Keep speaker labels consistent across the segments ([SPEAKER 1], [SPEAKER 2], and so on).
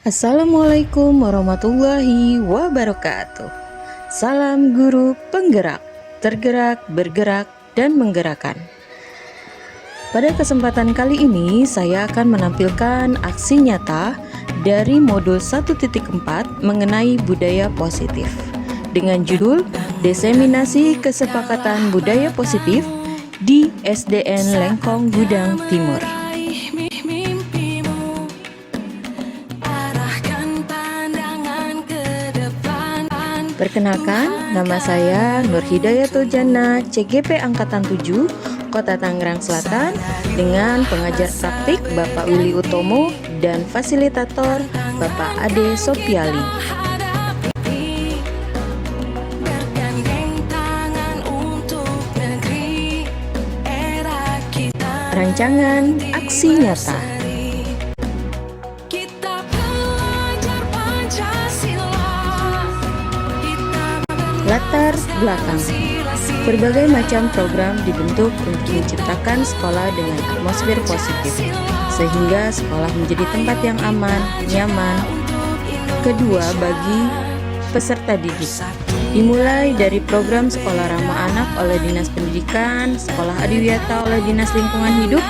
[SPEAKER 1] Assalamualaikum warahmatullahi wabarakatuh. Salam guru penggerak, tergerak, bergerak, dan menggerakkan. Pada kesempatan kali ini, saya akan menampilkan aksi nyata dari modul 1.4 mengenai budaya positif dengan judul Diseminasi Kesepakatan Budaya Positif di SDN Lengkong Gudang Timur. Perkenalkan, nama saya Nur Hidayatul Jannah, CGP Angkatan 7, Kota Tangerang Selatan, dengan pengajar praktik Bapak Willy Utomo dan fasilitator Bapak Ade Sopiali. Rancangan aksi nyata. Latar belakang. Berbagai macam program dibentuk untuk menciptakan sekolah dengan atmosfer positif, sehingga sekolah menjadi tempat yang aman, nyaman. Kedua, bagi peserta didik. Dimulai dari program Sekolah Ramah Anak oleh Dinas Pendidikan, Sekolah Adiwiyata oleh Dinas Lingkungan Hidup,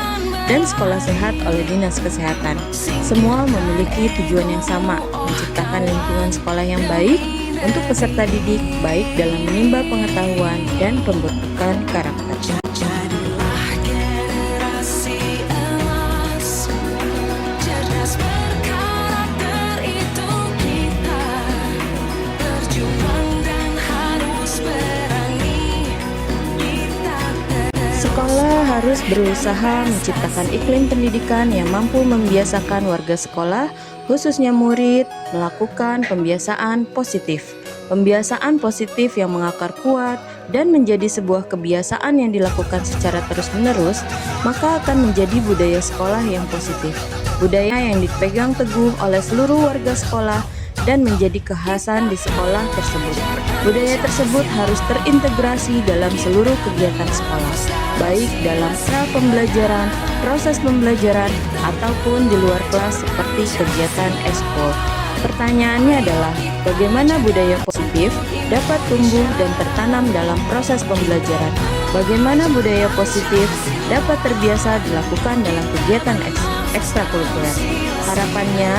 [SPEAKER 1] dan Sekolah Sehat oleh Dinas Kesehatan. Semua memiliki tujuan yang sama, menciptakan lingkungan sekolah yang baik untuk peserta didik, baik dalam menimba pengetahuan dan pembentukan karakter. Sekolah harus berusaha menciptakan iklim pendidikan yang mampu membiasakan warga sekolah, khususnya murid, melakukan pembiasaan positif. Pembiasaan positif yang mengakar kuat dan menjadi sebuah kebiasaan yang dilakukan secara terus-menerus, maka akan menjadi budaya sekolah yang positif. Budaya yang dipegang teguh oleh seluruh warga sekolah dan menjadi kekhasan di sekolah tersebut. Budaya tersebut harus terintegrasi dalam seluruh kegiatan sekolah, baik dalam pra-pembelajaran, proses pembelajaran, ataupun di luar kelas seperti kegiatan ekskul. Pertanyaannya adalah, bagaimana budaya positif dapat tumbuh dan tertanam dalam proses pembelajaran? Bagaimana budaya positif dapat terbiasa dilakukan dalam kegiatan ekstrakurikuler? Harapannya,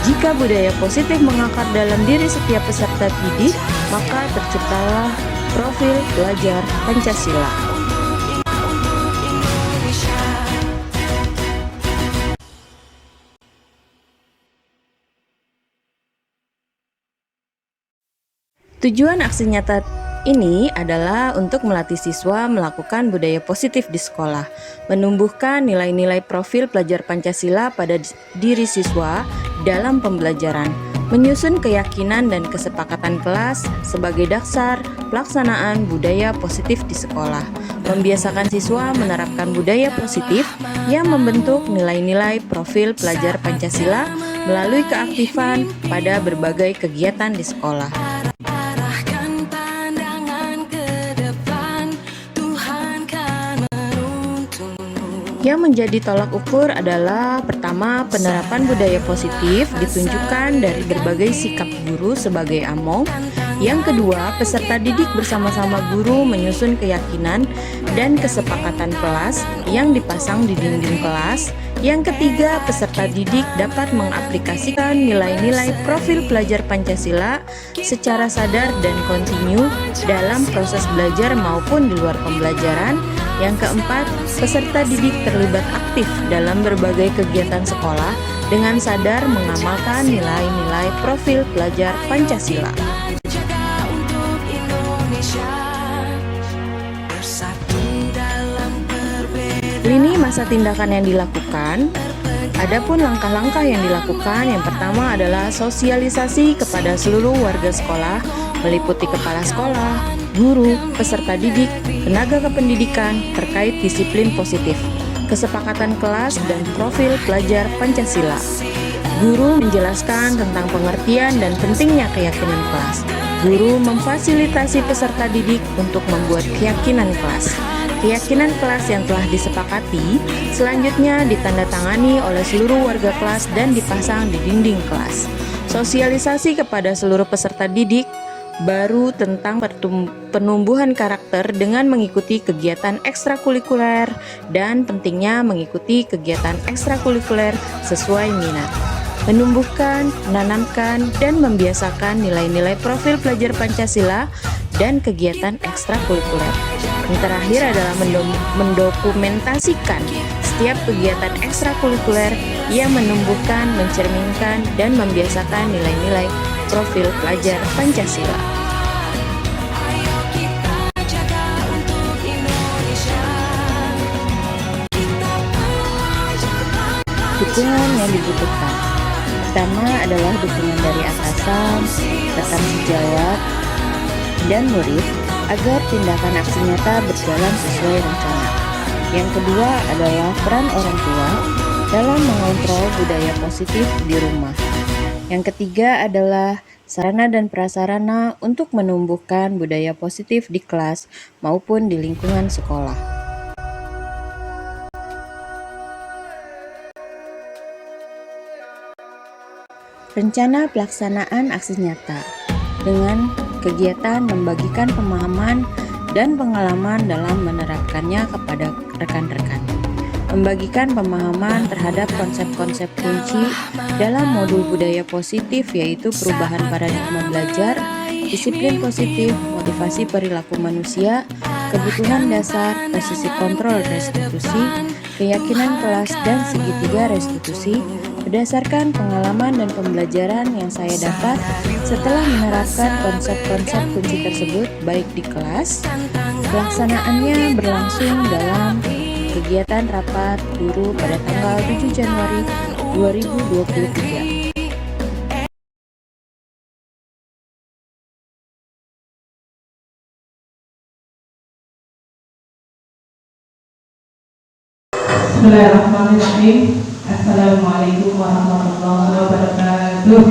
[SPEAKER 1] jika budaya positif mengakar dalam diri setiap peserta didik, maka terciptalah profil pelajar Pancasila. Tujuan aksi nyata ini adalah untuk melatih siswa melakukan budaya positif di sekolah, menumbuhkan nilai-nilai profil pelajar Pancasila pada diri siswa dalam pembelajaran, menyusun keyakinan dan kesepakatan kelas sebagai dasar pelaksanaan budaya positif di sekolah, membiasakan siswa menerapkan budaya positif yang membentuk nilai-nilai profil pelajar Pancasila melalui keaktifan pada berbagai kegiatan di sekolah. Yang menjadi tolak ukur adalah pertama, penerapan budaya positif ditunjukkan dari berbagai sikap guru sebagai among. Yang kedua, peserta didik bersama-sama guru menyusun keyakinan dan kesepakatan kelas yang dipasang di dinding kelas. Yang ketiga, peserta didik dapat mengaplikasikan nilai-nilai profil pelajar Pancasila secara sadar dan kontinu dalam proses belajar maupun di luar pembelajaran. Yang keempat, peserta didik terlibat aktif dalam berbagai kegiatan sekolah dengan sadar mengamalkan nilai-nilai profil pelajar Pancasila. Lini masa tindakan yang dilakukan. Adapun langkah-langkah yang dilakukan, yang pertama adalah sosialisasi kepada seluruh warga sekolah, meliputi kepala sekolah, guru, peserta didik, tenaga kependidikan terkait disiplin positif, kesepakatan kelas, dan profil pelajar Pancasila. Guru menjelaskan tentang pengertian dan pentingnya keyakinan kelas. Guru memfasilitasi peserta didik untuk membuat keyakinan kelas. Keyakinan kelas yang telah disepakati selanjutnya ditandatangani oleh seluruh warga kelas dan dipasang di dinding kelas. Sosialisasi kepada seluruh peserta didik baru tentang penumbuhan karakter dengan mengikuti kegiatan ekstrakurikuler dan pentingnya mengikuti kegiatan ekstrakurikuler sesuai minat. Menumbuhkan, menanamkan, dan membiasakan nilai-nilai profil pelajar Pancasila dan kegiatan ekstrakurikuler. Yang terakhir adalah mendokumentasikan setiap kegiatan ekstrakurikuler yang menumbuhkan, mencerminkan, dan membiasakan nilai-nilai profil pelajar Pancasila. Dukungan yang dibutuhkan. Pertama adalah dukungan dari atasan, rekan sejawat, dan murid agar tindakan aksi nyata berjalan sesuai rencana. Yang kedua adalah peran orang tua dalam mengontrol budaya positif di rumah. Yang ketiga adalah sarana dan prasarana untuk menumbuhkan budaya positif di kelas maupun di lingkungan sekolah. Rencana pelaksanaan aksi nyata dengan kegiatan membagikan pemahaman dan pengalaman dalam menerapkannya kepada rekan-rekan. Membagikan pemahaman terhadap konsep-konsep kunci dalam modul budaya positif, yaitu perubahan paradigma belajar, disiplin positif, motivasi perilaku manusia, kebutuhan dasar, posisi kontrol restitusi, keyakinan kelas, dan segitiga restitusi, berdasarkan pengalaman dan pembelajaran yang saya dapat setelah menerapkan konsep-konsep kunci tersebut baik di kelas. Pelaksanaannya berlangsung dalam kegiatan rapat guru pada tanggal 7 Januari 2023.
[SPEAKER 2] Bismillahirrahmanirrahim. Assalamualaikum warahmatullahi wabarakatuh.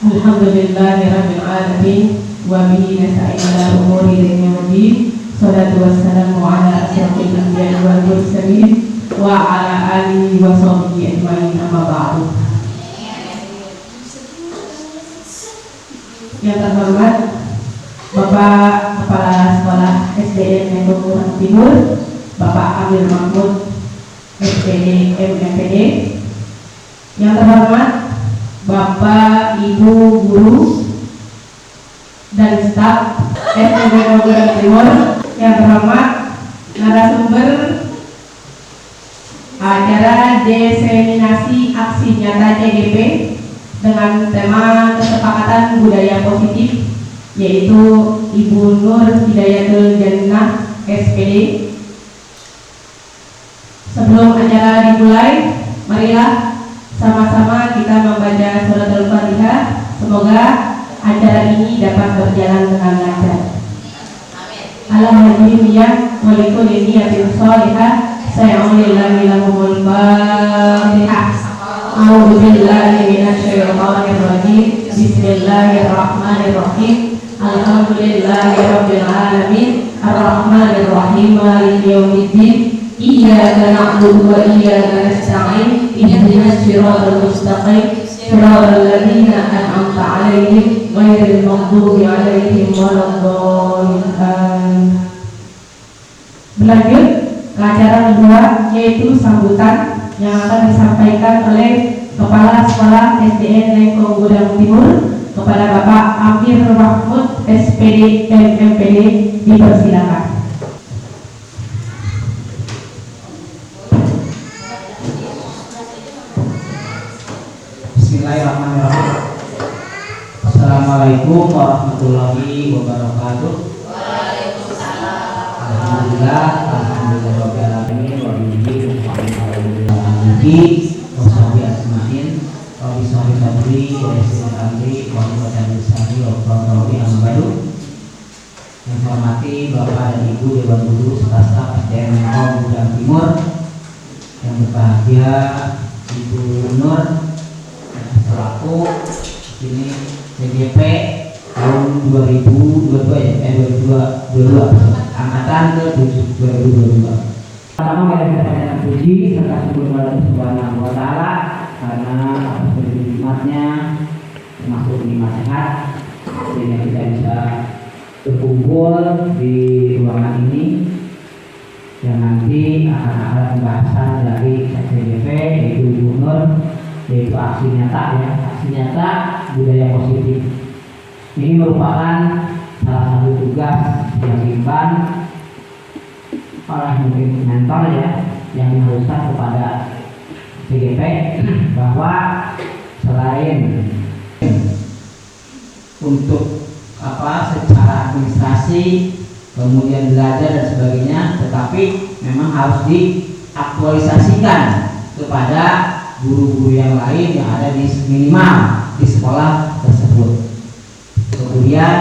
[SPEAKER 2] Alhamdulillahirabbil alamin wa bihi nasta'inu ala umuri dunya waddin. Shalatu wassalamu ala asyrofil anbiya'i wal mursalin wa ala alihi wa sahbihi ajmain, amma ba'du. Yang terhormat Bapak Kepala Sekolah SDN Negoro Timur, Bapak Amir Mahmud, SPD MMPD. Yang terhormat Bapak Ibu Guru dan staf SDN Negoro Timur. Yang terhormat narasumber acara diseminasi aksi nyata CGP dengan tema kesepakatan budaya positif, yaitu Ibu Nur Hidayatul Jannah SPD. Sebelum acara dimulai, marilah sama-sama kita membaca suratul Fatihah. Semoga acara ini dapat berjalan dengan lancar. Alhamdulillah walikul niyatin shalihah. Sayaulillahi lahumul Fatihah. A'udzu billahi minasyaitonir rajim. Bismillahirrahmanirrahim. Alhamdulillahirabbil alamin, arrahmanir rahim, maliki yaumiddin. Iyyaka na'budu wa iyyaka nasta'in. Ihdinas siratal mustaqim, siratal ladzina an'amta 'alaihim ghairil maghdubi 'alaihim waladdallin. Berlanjut ke acara kedua, yaitu sambutan yang akan disampaikan oleh Kepala Sekolah SDN Lengkong Gudang Timur kepada Bapak Amir Mahmud, SPD MMPD. Dipersilakan.
[SPEAKER 3] Bismillahirrahmanirrahim. Assalamualaikum warahmatullahi wabarakatuh. Alhamdulillah, alhamdulillah rabbil alamin wa bihi washabi asma'in wa bismillah sabri wa yassir amri wa huwa lisani wa qawli ambaru. Yang saya hormati Bapak dan Ibu Dewan Guru serta staf SDN Lengkong Gudang Timur. Yang berbahagia Ibu Nur selaku ini CGP tahun 2022 ya, 2022 angkatan ke-7 2022. Pertama mari kita panjatkan puji serta syukur kepada Allah Subhanahu wa taala karena atas nikmatnya termasuk nikmat sehat sehingga kita bisa berkumpul di ruangan ini yang nanti akan ada pembahasan dari SDGP yaitu Gubernur, yaitu aksi nyata budaya positif. Ini merupakan salah satu tugas yang diemban oleh mungkin mentor ya yang mengharuskan kepada SDGP bahwa selain untuk secara administrasi kemudian belajar dan sebagainya, tetapi memang harus diaktualisasikan kepada guru-guru yang lain yang ada di minimal di sekolah tersebut. Kemudian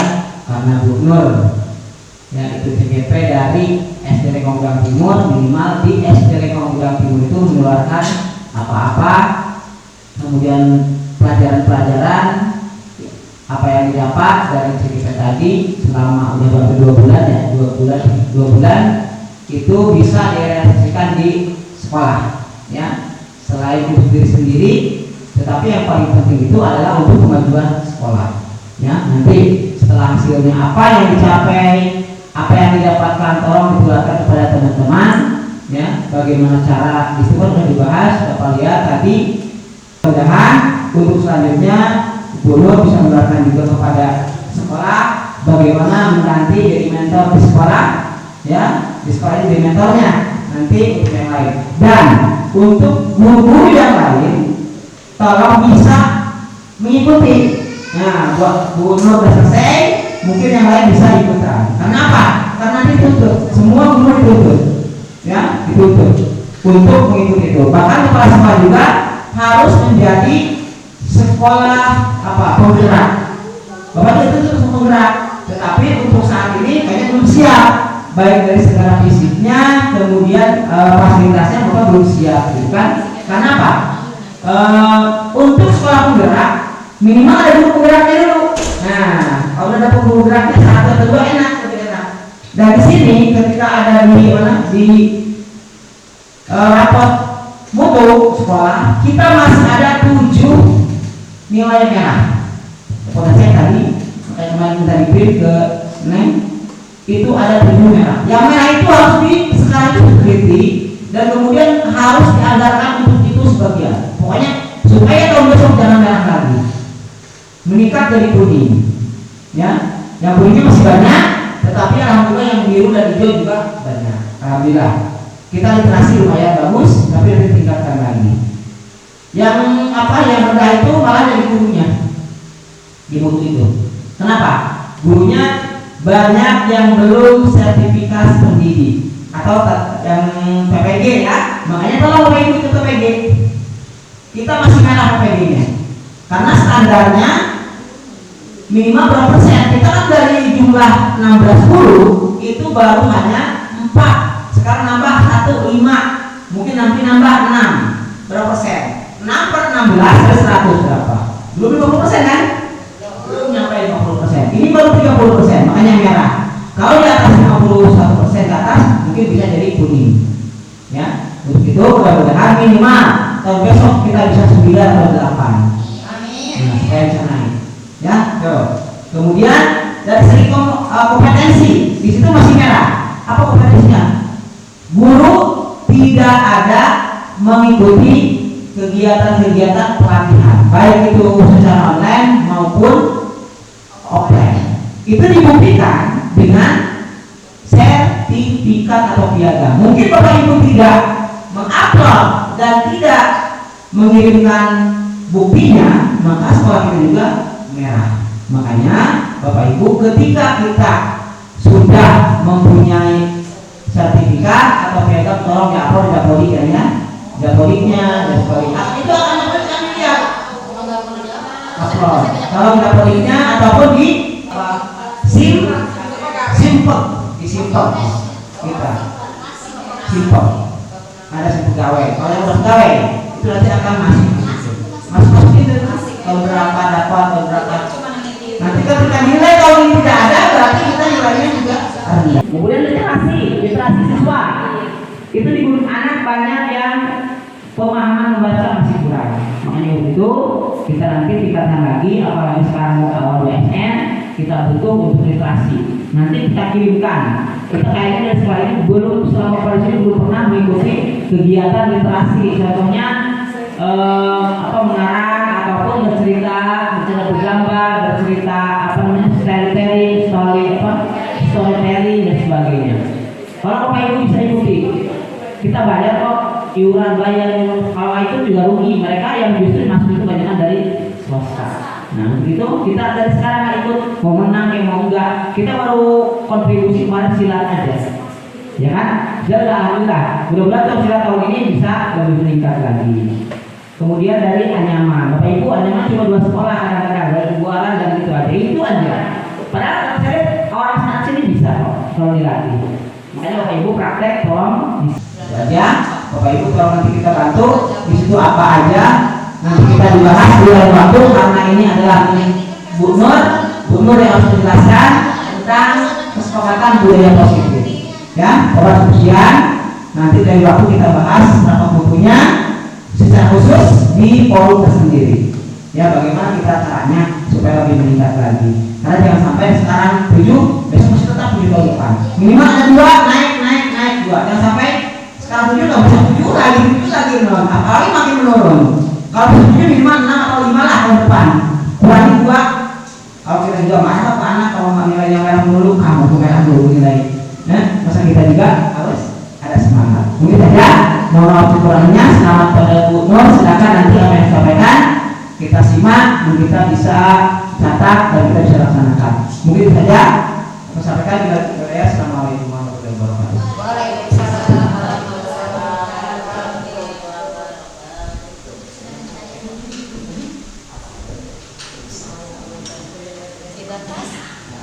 [SPEAKER 3] karena Gubernur yaitu CGP dari SD Lekong Gudang Timur, minimal di SD Lekong Gudang Timur itu mengeluarkan apa-apa, kemudian pelajaran-pelajaran apa yang didapat dari cerita tadi selama udah 2 bulan ya, 2 bulan itu bisa direalisasikan di sekolah ya, selain untuk diri sendiri, tetapi yang paling penting itu adalah untuk kemajuan sekolah ya. Nanti setelah hasilnya apa yang dicapai, apa yang didapatkan, tolong ditularkan kepada teman-teman ya. Bagaimana cara di situ sudah dibahas, Bapak lihat tadi. Mudah-mudahan untuk selanjutnya Gubernur bisa menerapkan juga kepada sekolah bagaimana nanti jadi mentor di sekolah ya, di sekolah ini jadi mentornya nanti untuk yang lain, dan untuk guru-guru yang lain tolong bisa mengikuti. Nah, buat Gubernur sudah selesai, mungkin yang lain bisa ikutan. Kenapa? Karena dituntut, semua guru dituntut ya, dituntut untuk mengikuti itu. Bahkan kepala sekolah juga harus menjadi sekolah penggerak. Bapak itu terus penggerak, tetapi untuk saat ini kayaknya belum siap, baik dari segala fisiknya, kemudian fasilitasnya Bapak belum siap, gitu kan? Karena apa? Untuk sekolah penggerak minimal ada guru penggeraknya dulu. Nah, kalau ada guru penggeraknya satu atau dua enak, lebih enak. Dan di sini ketika ada di rapot mutu sekolah, kita masih ada 7 nilai merah. Potensi tadi kayak kemarin kita di ke Neng itu ada 7 merah. Yang merah itu harus sekarang itu diteliti dan kemudian harus dianggarkan untuk itu sebagian. Pokoknya supaya tahun besok jangan merah lagi, meningkat dari kuning ya. Yang kuningnya masih banyak, tetapi alhamdulillah yang biru dan hijau juga banyak. Alhamdulillah kita literasi lumayan bagus, tapi harus ditingkatkan lagi. Yang yang rendah itu malah dari gurunya di mutu itu. Kenapa? Gurunya banyak yang belum sertifikasi pendidik atau yang PPG ya. Makanya tolong Bapak Ibu ke PPG. Kita masih merah PPG-nya. Karena standarnya minimal berapa persen? Kita kan dari jumlah 16 guru itu baru hanya 4. Sekarang nambah 1, 5. Mungkin nanti nambah 6. Berapa persen? 6 per 16 dari 100 berapa? Belum 50% kan? Belum nyampe 50%. Ini baru 30%, makanya merah. Kalau di atas 51% ke atas mungkin bisa jadi kuning. Ya, untuk itu mudah-mudahan minimal tahun besok kita bisa 9 atau 8. Amin. Nah, supaya bisa naik. Ya, tuh. Kemudian dari segi kompetensi, di situ masih merah. Apa kompetensinya? Guru tidak ada mengikuti kegiatan-kegiatan pelatihan, baik itu secara online maupun offline. Itu dibuktikan dengan sertifikat atau piagam. Mungkin Bapak Ibu tidak mengupload dan tidak mengirimkan buktinya, maka sekolah kita juga merah. Makanya Bapak Ibu ketika kita sudah mempunyai sertifikat atau piagam, tolong diupload di Dapodik ya. Dapodiknya dan sebagainya. Itu akan dapat kami lihat. Upload. Kalau dapodiknya ataupun di simple di simple kita simple. Ada si pegawai. Kalau yang udah pegawai itu nanti akan masuk itu. Tahun berapa dapat, tahun berapa. Nanti ketika nilai tahun ini tidak ada, berarti kita nilainya juga rendah. Kemudian literasi siswa. Itu di guru anak banyak yang pemahaman membaca masih kurang. Makanya itu kita nanti tingkatkan lagi, apalagi sekarang mau awal USN, kita butuh untuk literasi. Nanti kita kirimkan. Kita kayaknya dari sekolah ini belum selama pada sini belum pernah mengikuti kegiatan literasi. Contohnya mengarang ataupun bercerita bergambar, bercerita storytelling dan sebagainya. Kalau Bapak Ibu bisa ikuti, kita bayar kok iuran bayar. Kalau itu juga rugi, mereka yang justru masuk itu kebanyakan dari swasta. Nah begitu kita dari sekarang ikut, mau menang mau enggak, kita baru kontribusi kemarin silat aja, ya kan? Jadi alhamdulillah, mudah-mudahan silat tahun ini bisa lebih meningkat lagi. Kemudian dari Anyaman, Bapak Ibu Anyaman cuma 2 sekolah kadang-kadang, dari Buaran dan gitu aja, itu aja. Padahal kalau saya orang sana sini bisa kok kalau dilatih. Makanya Bapak Ibu praktek tolong aja, Bapak Ibu tolong nanti kita bantu di situ apa aja. Nanti kita dibahas di lain waktu karena ini adalah Bu Nur yang harus menjelaskan tentang kesepakatan budaya positif. Ya, Bapak sekian. Nanti dari waktu kita bahas tentang bukunya secara khusus di forum tersendiri. Ya, bagaimana kita caranya supaya lebih meningkat lagi. Karena jangan sampai sekarang 7, besok masih tetap 7 tahun depan. Minimal ada 2, naik 2. Jangan sampai sekarang 7 nggak bisa 7 lagi menurun. Apalagi makin menurun. Kalau bisa 7 minimal 6 atau 5 lah tahun depan. Kurangi 2. Kalau kita juga masa ke anak kalau nilainya merah dulu, kamu tuh merah dulu nilai. Masa kita juga harus ada semangat. Mungkin saja. Mohon maaf kurangnya. Selamat pada Bu Nur. Silakan nanti apa yang disampaikan kita simak dan kita bisa catat dan kita bisa laksanakan. Mungkin saja saya sampaikan bila saya. Assalamualaikum warahmatullahi wabarakatuh.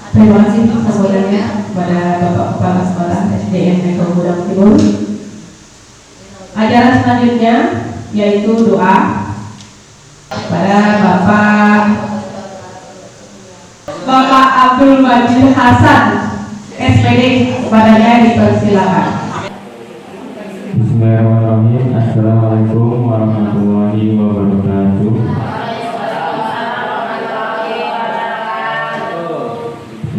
[SPEAKER 2] Terima kasih sambutannya kepada Bapak Kepala Sekolah SDN Negeri Gudang Timur. Ajaran selanjutnya yaitu doa pada Bapak Abdul Majid Hasan SPD, kepadanya dipersilakan.
[SPEAKER 4] Bismillahirrahmanirrahim. Assalamualaikum warahmatullahi wabarakatuh.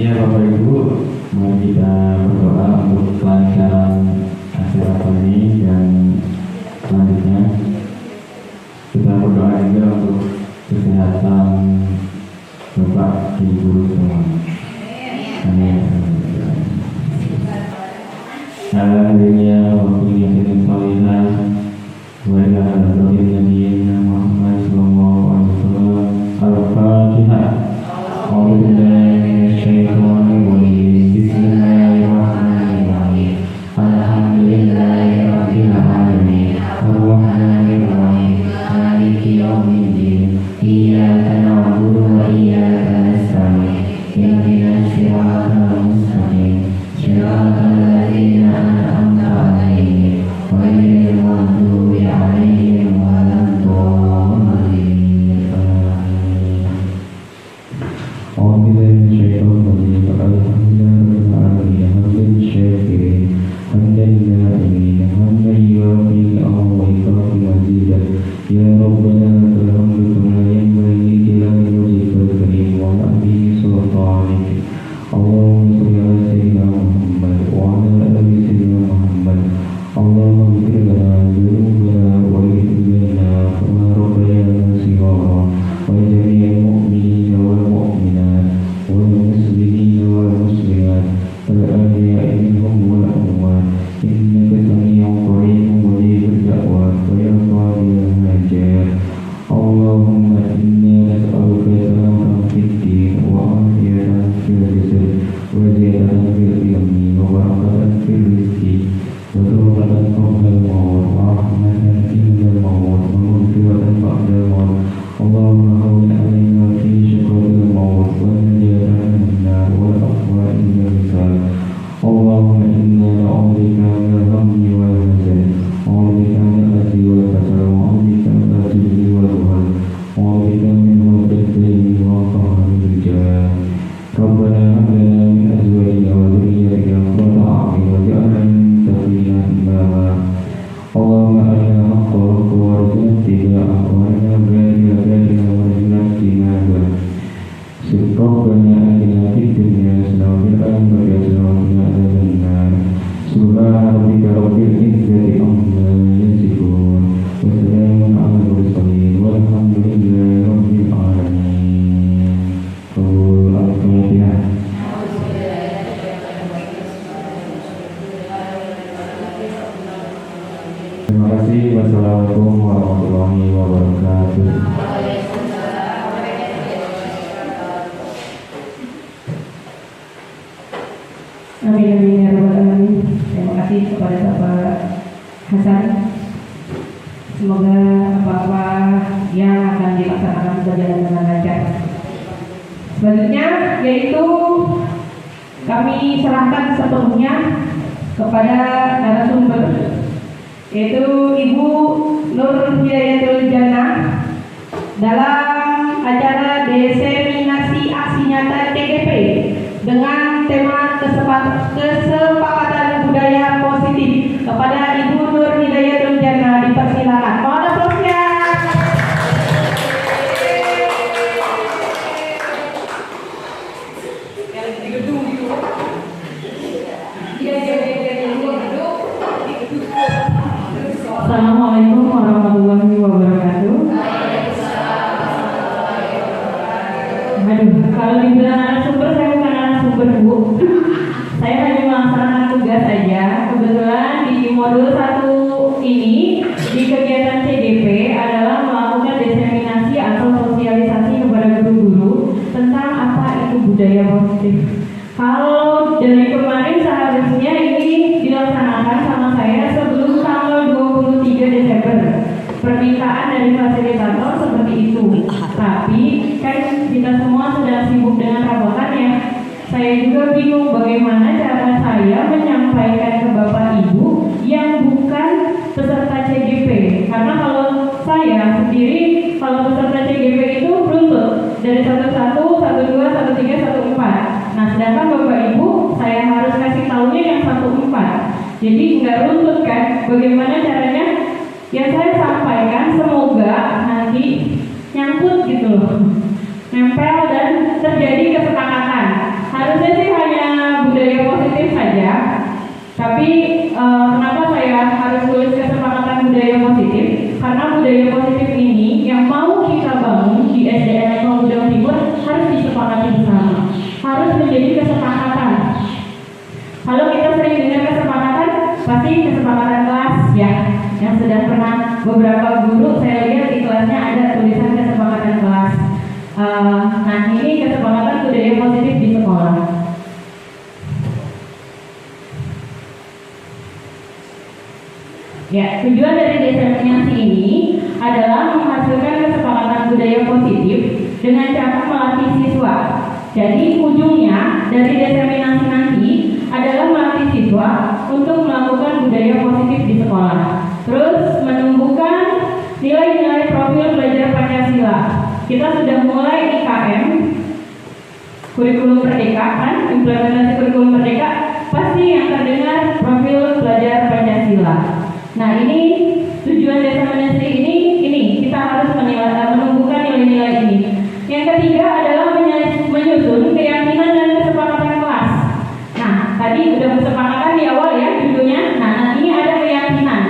[SPEAKER 4] Ya Bapak Ibu, mari kita berdoa untuk kelancaran acara ini dan selanjutnya kita berdoa juga untuk kesehatan Bapak Ibu semua. Amin. Haleluya wa billahi tauhid wa ila nabiyina Muhammad sallallahu alaihi wasallam. Al-Fatihah. Bismillahirrahmanirrahim. Alhamdulillahirabbil alamin. Arrahmanirrahim. Maliki yaumiddin. Iyyaka na'budu wa iyyaka nasta'in. Ihdinas siratal mustaqim. Siratal ladzina an'amta 'alaihim ghairil maghdubi 'alaihim waladdallin. Ya Rabbana lakal hamdu kama yanbaghi li jalali wajhikal karim wa li'azimi sultanik. Allahumma shalli ala sayyidina Muhammad wa ala ali sayyidina Muhammad. Allahumma ighfir lana dhunubana wa ighfirlana kama rabbayana shighara wa jami'al mu'minina wal mu'minat wal muslimina wal muslimat wal ahya'i minhum wal amwat. Innaka sami'un qaribun mujibud da'wat wa ya qadiyal hajat. Allahumma inna nas'aluka salamatan fid din wa afiyatan fil jasad wa ziyadatan fil ilmi wa barakatan fil rizqi wa tawbatan qabla al-maut wa rahmatan inda al-maut wa maghfiratan ba'da al-maut. Allahumma hawwin 'alaina fi syukril maut wa najatan minan nar wal afwa inda al-hisab. Allahumma inna na'udzubika minal hammi wal hazan, na'udzubika minal ajzi wal kasal, na'udzubika minal jubni wal buhal, na'udzubika min ghadabi wa qahril rijal. Terima kasih. Wassalamualaikum warahmatullahi wabarakatuh.
[SPEAKER 2] Amin amin ya rabbal alamin. Terima kasih kepada Bapak Hasan. Semoga apa-apa yang akan dilaksanakan berjalan dengan lancar. Selanjutnya yaitu kami serahkan sepenuhnya kepada narasumber, yaitu Ibu Nur Hidayatul Jannah dalam acara diseminasi aksi nyata TGP dengan tema kesepakatan budaya positif. Kepada Ibu Nur Hidayatul Jannah dipersilakan. Mohon aplausnya. Assalamualaikum warahmatullahi wabarakatuh. Aduh, kalau dibilang narasumber, saya bukan narasumber, Bu. Saya hanya melaksanakan tugas saja. Kebetulan di modul 1 ini, di kegiatan CDP adalah melakukan diseminasi atau sosialisasi kepada guru-guru tentang apa itu budaya positif. Kalau dari kemarin seharusnya ini dilaksanakan sama saya sebelum tanggal 23 Desember. Permintaan dari fasilitator seperti itu. Tapi kan kita semua sedang sibuk dengan rapotannya. Saya juga bingung bagaimana cara saya menyampaikan ke Bapak Ibu yang bukan peserta CGP. Karena kalau saya sendiri, kalau peserta CGP itu runtut dari 11, 12, 13, 14. Nah, sedangkan Bapak Ibu saya harus kasih tahunya yang 14. Jadi nggak runtut kan? Bagaimana caranya? Yang saya sampaikan semoga nanti nyangkut gitu loh, nempel dan terjadi kesepakatan. Harusnya sih hanya budaya positif saja, tapi kenapa saya harus tulis kesepakatan budaya positif? Karena budaya positif ini yang mau kita bangun di SDN Lengkong Gudang Timur harus disepakati bersama, harus menjadi kesepakatan. Kalau kita sering dengar kesepakatan, pasti kesepakatan kelas ya, yang sudah pernah beberapa guru saya lihat di kelasnya ada tulisan kesepakatan kelas. Nah, ini kesepakatan budaya positif di sekolah. Ya, tujuan dari diseminasi ini adalah menghasilkan kesepakatan budaya positif dengan cara melatih siswa. Jadi ujungnya dari diseminasi nanti adalah melatih siswa untuk melakukan budaya positif di sekolah. Terus menumbuhkan nilai-nilai profil belajar Pancasila. Kita sudah mulai IKM, kurikulum merdeka kan, implementasi kurikulum merdeka, pasti yang terdengar profil belajar Pancasila. Nah, ini tujuan diseminasi ini kita harus menumbuhkan nilai-nilai ini. Yang ketiga adalah menyusun keyakinan dan kesepakatan kelas. Nah, tadi udah kesepakatan di awal ya judulnya. Nah, nanti ada keyakinan.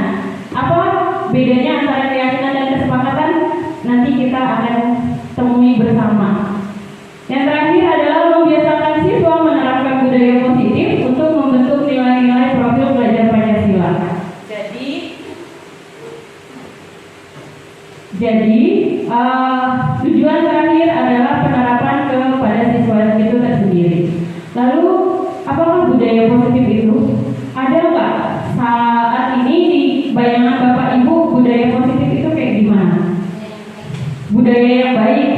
[SPEAKER 2] Apa bedanya antara keyakinan dan kesepakatan? Nanti kita akan temui bersama. Yang terakhir adalah membiasakan siswa menerapkan budaya positif untuk membentuk nilai-nilai profil belajar Pancasila. Jadi tujuan terakhir adalah penerapan kepada siswa itu tersendiri. Lalu apakah budaya positif itu? Ada nggak saat ini di bayangan Bapak Ibu budaya positif itu kayak gimana? Budaya yang baik.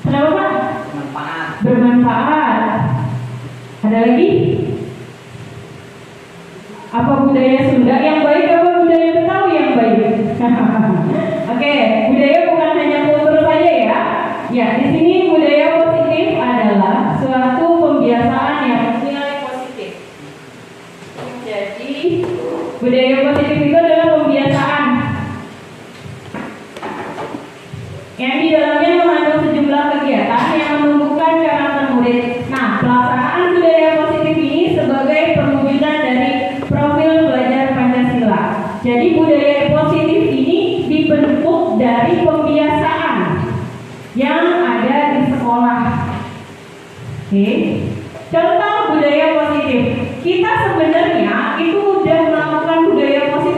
[SPEAKER 2] Kenapa Pak? Bermanfaat. Ada lagi? Apa budaya Sunda yang baik? Apa budaya Betawi yang baik? Oke, budaya bukan hanya kultur saja ya. Ya, di sini budaya positif adalah suatu pembiasaan yang nilai positif. Jadi, budaya positif itu adalah pembiasaan yang di dalamnya mengandung sejumlah kegiatan yang menumbuhkan karakter murid. Nah, pelaksanaan budaya positif ini sebagai perwujudan dari profil belajar Pancasila. Jadi budaya positif ini dibentuk dari pembiasaan yang ada di sekolah. Oke. Contoh budaya positif. Kita sebenarnya itu udah melakukan budaya positif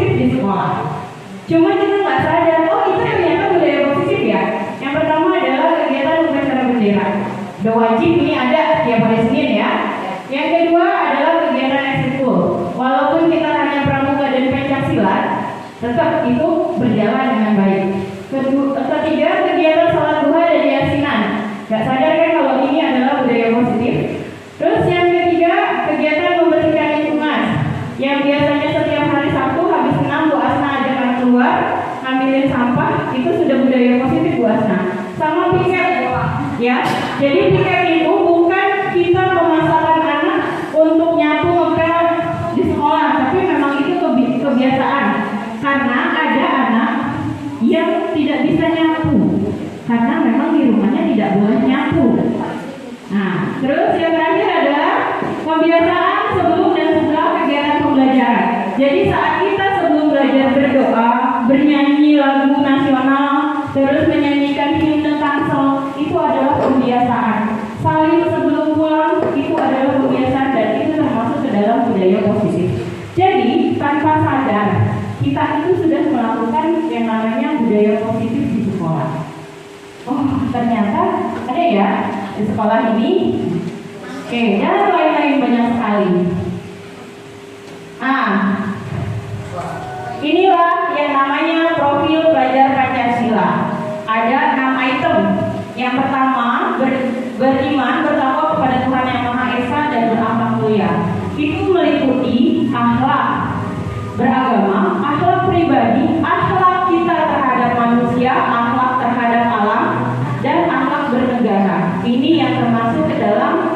[SPEAKER 2] tetap itu berjalan dengan baik. Ketiga, kegiatan sholat duha dan yasinan. Gak sadar kan kalau ini adalah budaya positif. Terus yang ketiga, kegiatan membersihkan lingkungan, yang biasanya setiap hari Sabtu habis senam Bu Asna ajak anak keluar ngambilin sampah, itu sudah budaya positif Bu Asna. Sama piket, ya. Jadi piket itu bukan kita memasakkan anak untuk nyapu ngepel di sekolah, tapi memang itu kebiasaan. Karena ada anak yang tidak bisa nyapu, karena memang di rumahnya tidak boleh nyapu. Nah, terus yang terakhir adalah kebiasaan sebelum dan setelah kegiatan pembelajaran. Jadi saat kita sebelum belajar berdoa, bernyanyi lagu nasional, terus menyanyikan himne tangsel, itu adalah kebiasaan. Saling sebelum pulang, itu adalah kebiasaan dan itu termasuk ke dalam budaya positif. Jadi tanpa sadar kita itu sudah melakukan yang namanya budaya positif di sekolah. Oh, ternyata ada ya di sekolah ini. Oke, dan lain-lain banyak sekali. Inilah yang namanya profil pelajar Pancasila. Ada 6 item. Yang pertama, beriman, bertakwa kepada Tuhan Yang Maha Esa dan berakhlak mulia. Itu meliputi akhlak beragama, akhlak pribadi, akhlak kita terhadap manusia, akhlak terhadap alam, dan akhlak bernegara. Ini yang termasuk ke dalam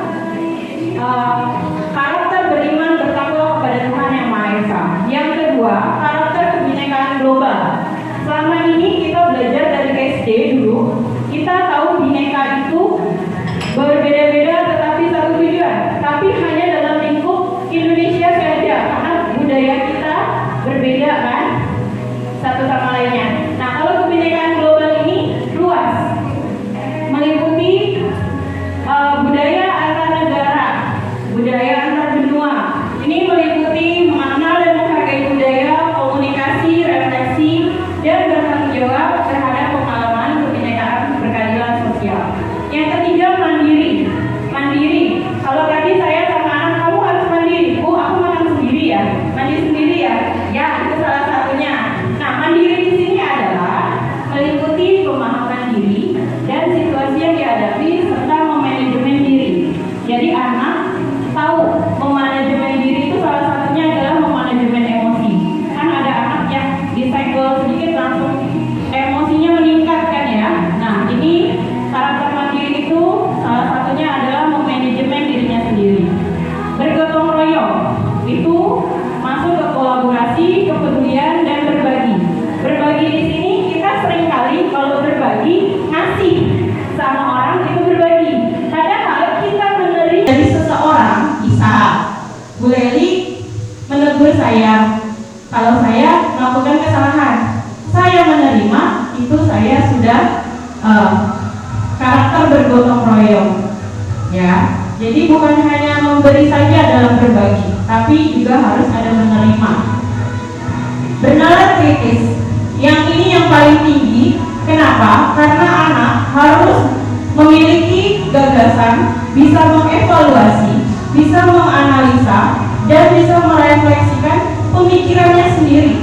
[SPEAKER 2] karakter beriman bertakwa kepada Tuhan Yang Maha Esa. Yang kedua, karakter kebinekaan global. Selama ini kita belajar dari SD dulu, kita tahu bineka itu berbeda-beda tetapi satu tujuan. Tapi hanya dalam lingkup Indonesia saja, karena budaya kita berbeda kan satu sama lainnya. Nah, kalau kebinekaan global ini luas, meliputi budaya antar negara, budaya antar benua. Ini meliputi mengenal dan menghargai budaya, komunikasi, refleksi, dan bertanggung jawab terhadap pengalaman kebinekaan berkeadilan sosial. Yang ketiga, mandiri. Mandiri. Kalau tadi saya sama anak, kamu harus mandiri. Bu, aku makan sendiri ya. Mandi sendiri ya. Ya, itu salah satunya. Nah, mandiri di sini adalah meliputi pemahaman diri dan situasi yang dihadapi serta memanajemen diri. Jadi anak tahu memanajemen diri itu salah satunya adalah memanajemen emosi. Kan ada anak yang disenggol sedikit langsung emosinya meningkat kan ya. Nah, ini karakter mandiri itu salah satunya adalah memanajemen dirinya sendiri. Bergotong royong itu masuk ke kolaborasi, kepedulian, dan berbagi. Berbagi di sini kita seringkali kalau berbagi ngasih sama orang itu berbagi. Padahal kita menerima dari seseorang, misal Bu Leli menegur saya kalau saya melakukan kesalahan. Saya menerima, itu saya sudah karakter bergotong royong. Ya, jadi bukan hanya memberi saja dalam berbagi, tapi juga harus ada menerima. Bernalar kritis, yang ini yang paling tinggi. Kenapa? Karena anak harus memiliki gagasan, bisa mengevaluasi, bisa menganalisa, dan bisa merefleksikan pemikirannya sendiri.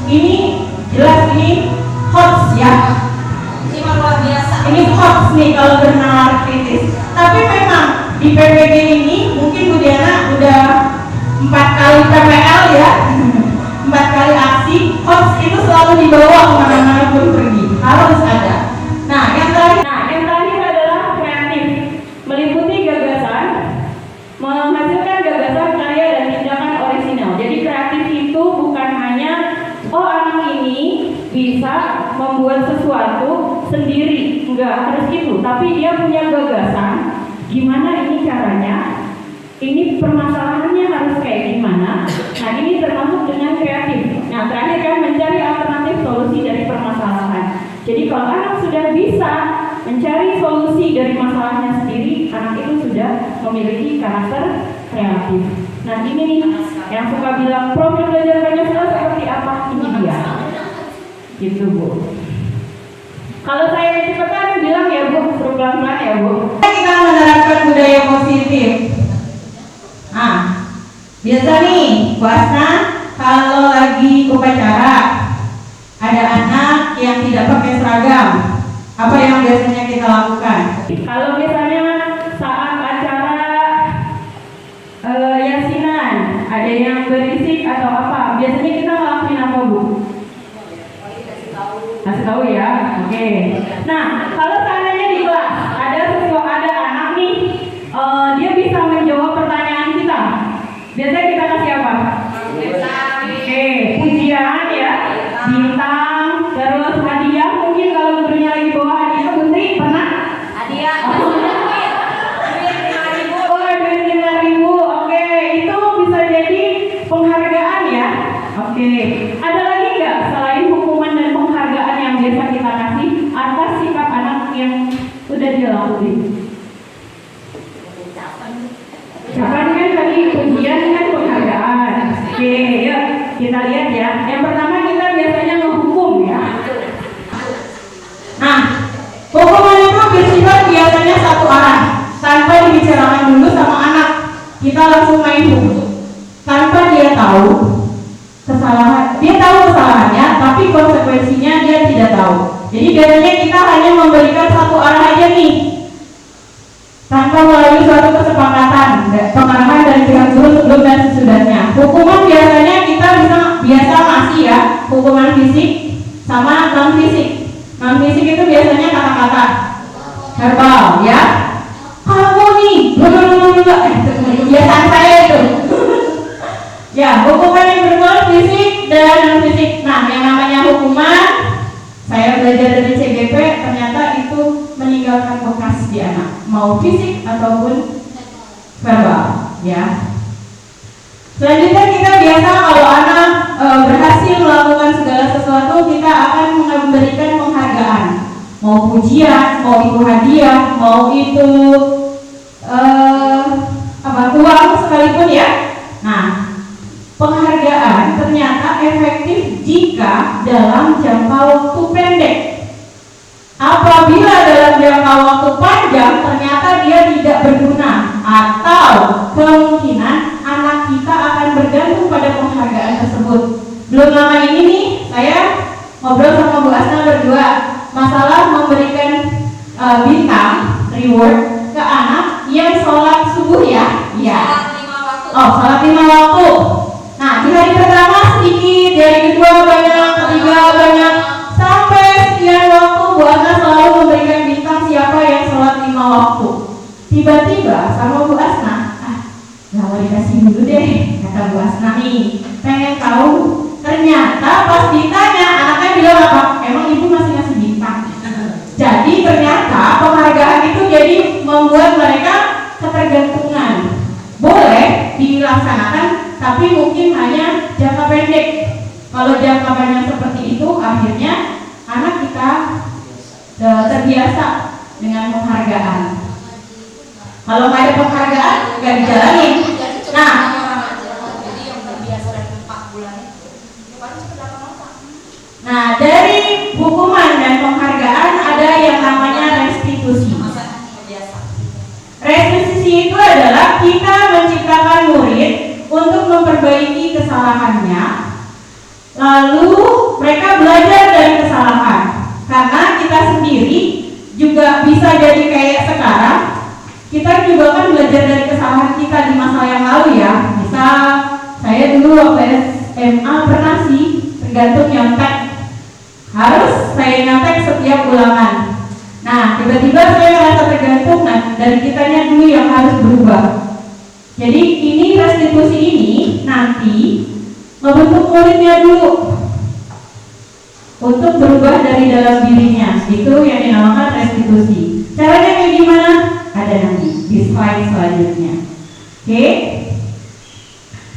[SPEAKER 2] Ini jelas, ini hoax ya.
[SPEAKER 5] Luar biasa.
[SPEAKER 2] Ini hoax nih kalau bernalar kritis. Tapi memang di PPG ini mungkin Bu Diana udah 4 kali PPL ya, 4 kali aksi. Hoax itu selalu dibawa kemana-mana pun pergi, harus ada. Nah, yang terakhir adalah kreatif, meliputi gagasan, menghasilkan gagasan, karya, dan tindakan orisinal. Jadi kreatif itu bukan hanya anak ini bisa membuat sesuatu sendiri, enggak harus gitu, tapi dia punya gagasan gimana ini caranya, ini permasalahannya harus kayak gimana. Nah, ini termasuk dengan kreatif. Nah, terakhir kan mencari alternatif solusi dari permasalahan. Jadi kalau anak sudah bisa mencari solusi dari masalahnya sendiri, anak itu sudah memiliki karakter kreatif. Nah, ini nih yang suka bilang profil belajar Pancasila seperti apa, ini dia. Gitu Bu. Kalau saya cepetan bilang ya Bu, suruh pelan-pelan ya Bu. Kita menerapkan budaya positif. Nah, biasa nih Bu Asna kalau lagi upacara ada anak yang tidak pakai seragam. Apa yang biasanya kita lakukan? Kalau misalnya saat acara yasinan, ada yang berisik atau apa, biasanya kita ngelakuin apa, Bu? Kasih tahu ya, oke. Nah, kalau seandainya di kelas ada anak nih, dia bisa menjawab pertanyaan kita. Biasanya kita kasih apa? Oke, pujian ya, bintang, terus hadiah. Mungkin kalau gurunya lagi bawa hadiah, Putri pernah?
[SPEAKER 5] Hadiah.
[SPEAKER 2] Oh, duit 5.000. Oke, itu bisa jadi penghargaan ya. Oke, ada lagi nggak selain hukuman dan penghargaan yang biasa kita kasih atas sikap anak yang udah dia lakuin? Ucapan kan tadi, pujian kan penghargaan. Oke, yuk kita lihat ya. Yang pertama kita biasanya menghukum ya. Nah, hukuman itu bersifat biasanya satu arah, tanpa dibicarakan dulu sama anak. Kita langsung main hukum tanpa dia tahu kesalahan. Dia tahu kesalahannya, tapi konsekuensinya dia tidak tahu. Jadi biasanya kita hanya memberikan satu arah aja nih, tanpa melalui suatu kesepakatan, pengarahan dari pihak guru sebelum dan sesudahnya. Hukuman biasanya kita biasa ngasih ya, hukuman fisik sama non fisik. Non fisik itu biasanya kata-kata verbal ya. Kamu nih, kebiasaan saya itu. Ya, hukuman yang berupa fisik dan non fisik. Nah, yang namanya hukuman, saya belajar dari CGP, ternyata itu meninggalkan bekas di anak, mau fisik ataupun verbal ya. Selanjutnya kita biasa kalau anak berhasil melakukan segala sesuatu, kita akan memberikan penghargaan, mau pujian, mau itu hadiah, mau itu uang sekalipun ya. Nah, penghargaan ternyata efektif jika dalam jangka waktu pendek. Apabila dalam jangka waktu panjang ternyata dia tidak berguna, atau kemungkinan anak kita akan bergantung pada penghargaan tersebut. Belum lama ini nih, saya ngobrol sama Bu Asna berdua masalah memberikan bintang reward ke anak yang sholat subuh ya. Iya. Sholat 5 waktu. Nah, di hari pertama sedikit, di hari kedua banyak, ketiga banyak, sampai sekian waktu Bu Asna selalu memberikan bintang siapa yang sholat 5 waktu. Tiba-tiba sama Bu Asna, nggak mau dikasih dulu deh, kata Bu Asna nih, pengen tahu. Ternyata pas ditanya, anaknya bilang apa? Emang ibu masih ngasih bintang? Jadi ternyata penghargaan itu jadi membuat mereka ketergantungan. Boleh dilaksanakan, tapi mungkin hanya jangka pendek. Kalau jangka panjang seperti itu, akhirnya anak kita terbiasa dengan penghargaan. Kalau nggak ada penghargaan, nggak dijalanin. Nah, dari hukuman dan penghargaan ada yang namanya restitusi. Restitusi itu adalah kita menciptakan murid untuk memperbaiki kesalahannya, lalu mereka belajar dari kesalahan. Karena kita sendiri juga bisa jadi kayak sekarang, kita juga kan belajar dari kesalahan kita di masa yang lalu ya. Misal saya dulu waktu SMA pernah sih tergantung nyontek, harus saya nyontek setiap ulangan. Nah, tiba-tiba saya merasa tergantung. Nah, dari kitanya dulu yang harus berubah. Jadi ini restitusi ini nanti membentuk muridnya dulu untuk berubah dari dalam dirinya. Itu yang dinamakan restitusi. Caranya kayak gimana? Ada nanti di slide selanjutnya. Oke.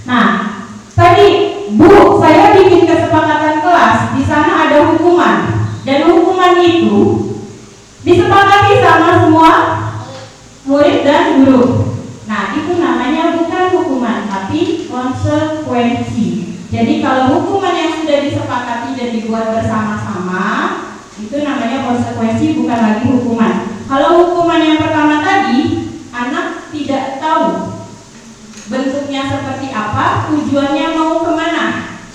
[SPEAKER 2] Nah, tadi Bu, saya bikin kesepakatan kelas. Di sana ada hukuman, dan hukuman itu disepakati sama semua murid dan guru. Nah, itu namanya bukan hukuman, tapi konsekuensi. Jadi kalau hukuman yang sudah disepakati dan dibuat bersama-sama, itu namanya konsekuensi, bukan lagi hukuman. Kalau hukuman yang pertama tadi, anak tidak tahu bentuknya seperti apa, tujuannya mau kemana.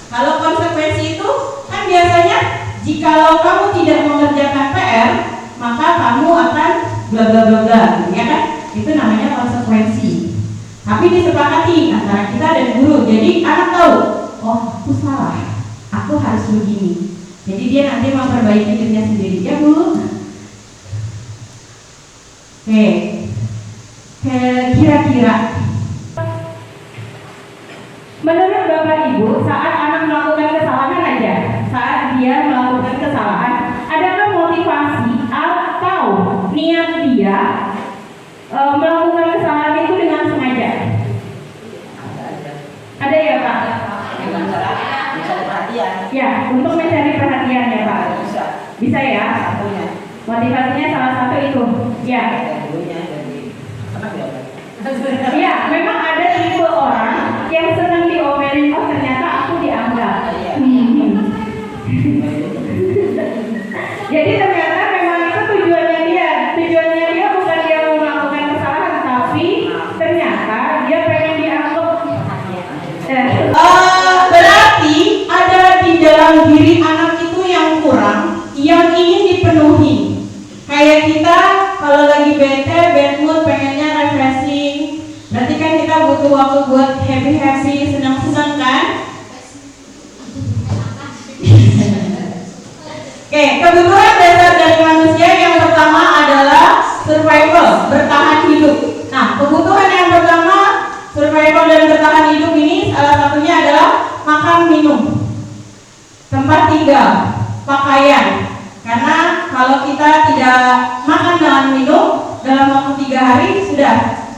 [SPEAKER 2] Kalau konsekuensi itu kan biasanya Jikalau kamu tidak mengerjakan PR, maka kamu akan bla bla bla bla, ya kan? Itu namanya konsekuensi. Tapi disepakati antara kita dan guru. Jadi anak tahu, oh aku salah, aku harus begini. Jadi dia nanti memperbaiki dirinya sendiri. Ya Bu. Oke. Kira-kira menurut Bapak Ibu, saat anak melakukan kesalahan aja, saat dia melakukan kesalahan, adakah motivasi atau niat dia melakukan kesalahan itu dengan sengaja? Ada ya Pak?
[SPEAKER 5] Dengan cara mencari perhatian.
[SPEAKER 2] Ya, untuk mencari perhatian ya Pak. Bisa ya?
[SPEAKER 5] Satunya.
[SPEAKER 2] Motivasinya salah satu itu. Ya.
[SPEAKER 5] Dulunya dari anak ya.
[SPEAKER 2] Ya, memang ada tipe orang yang senang diomelin, oh ternyata aku dianggap. Jadi ternyata memang itu tujuannya dia. Tujuannya dia bukan dia mau melakukan kesalahan, tapi ternyata dia pengen dianggap. Berarti ada di dalam diri anak itu yang kurang, yang ingin dipenuhi. Kayak kita kalau lagi bete, bad mood, pengennya refreshing. Berarti kan kita butuh waktu buat happy, senang-senang kan? Oke, kebutuhan dasar dari manusia yang pertama adalah survival, bertahan hidup. Nah, kebutuhan yang pertama survival dan bertahan hidup ini salah satunya adalah makan, minum, tempat tinggal, pakaian. Karena kalau kita tidak makan dan minum dalam waktu 3 hari sudah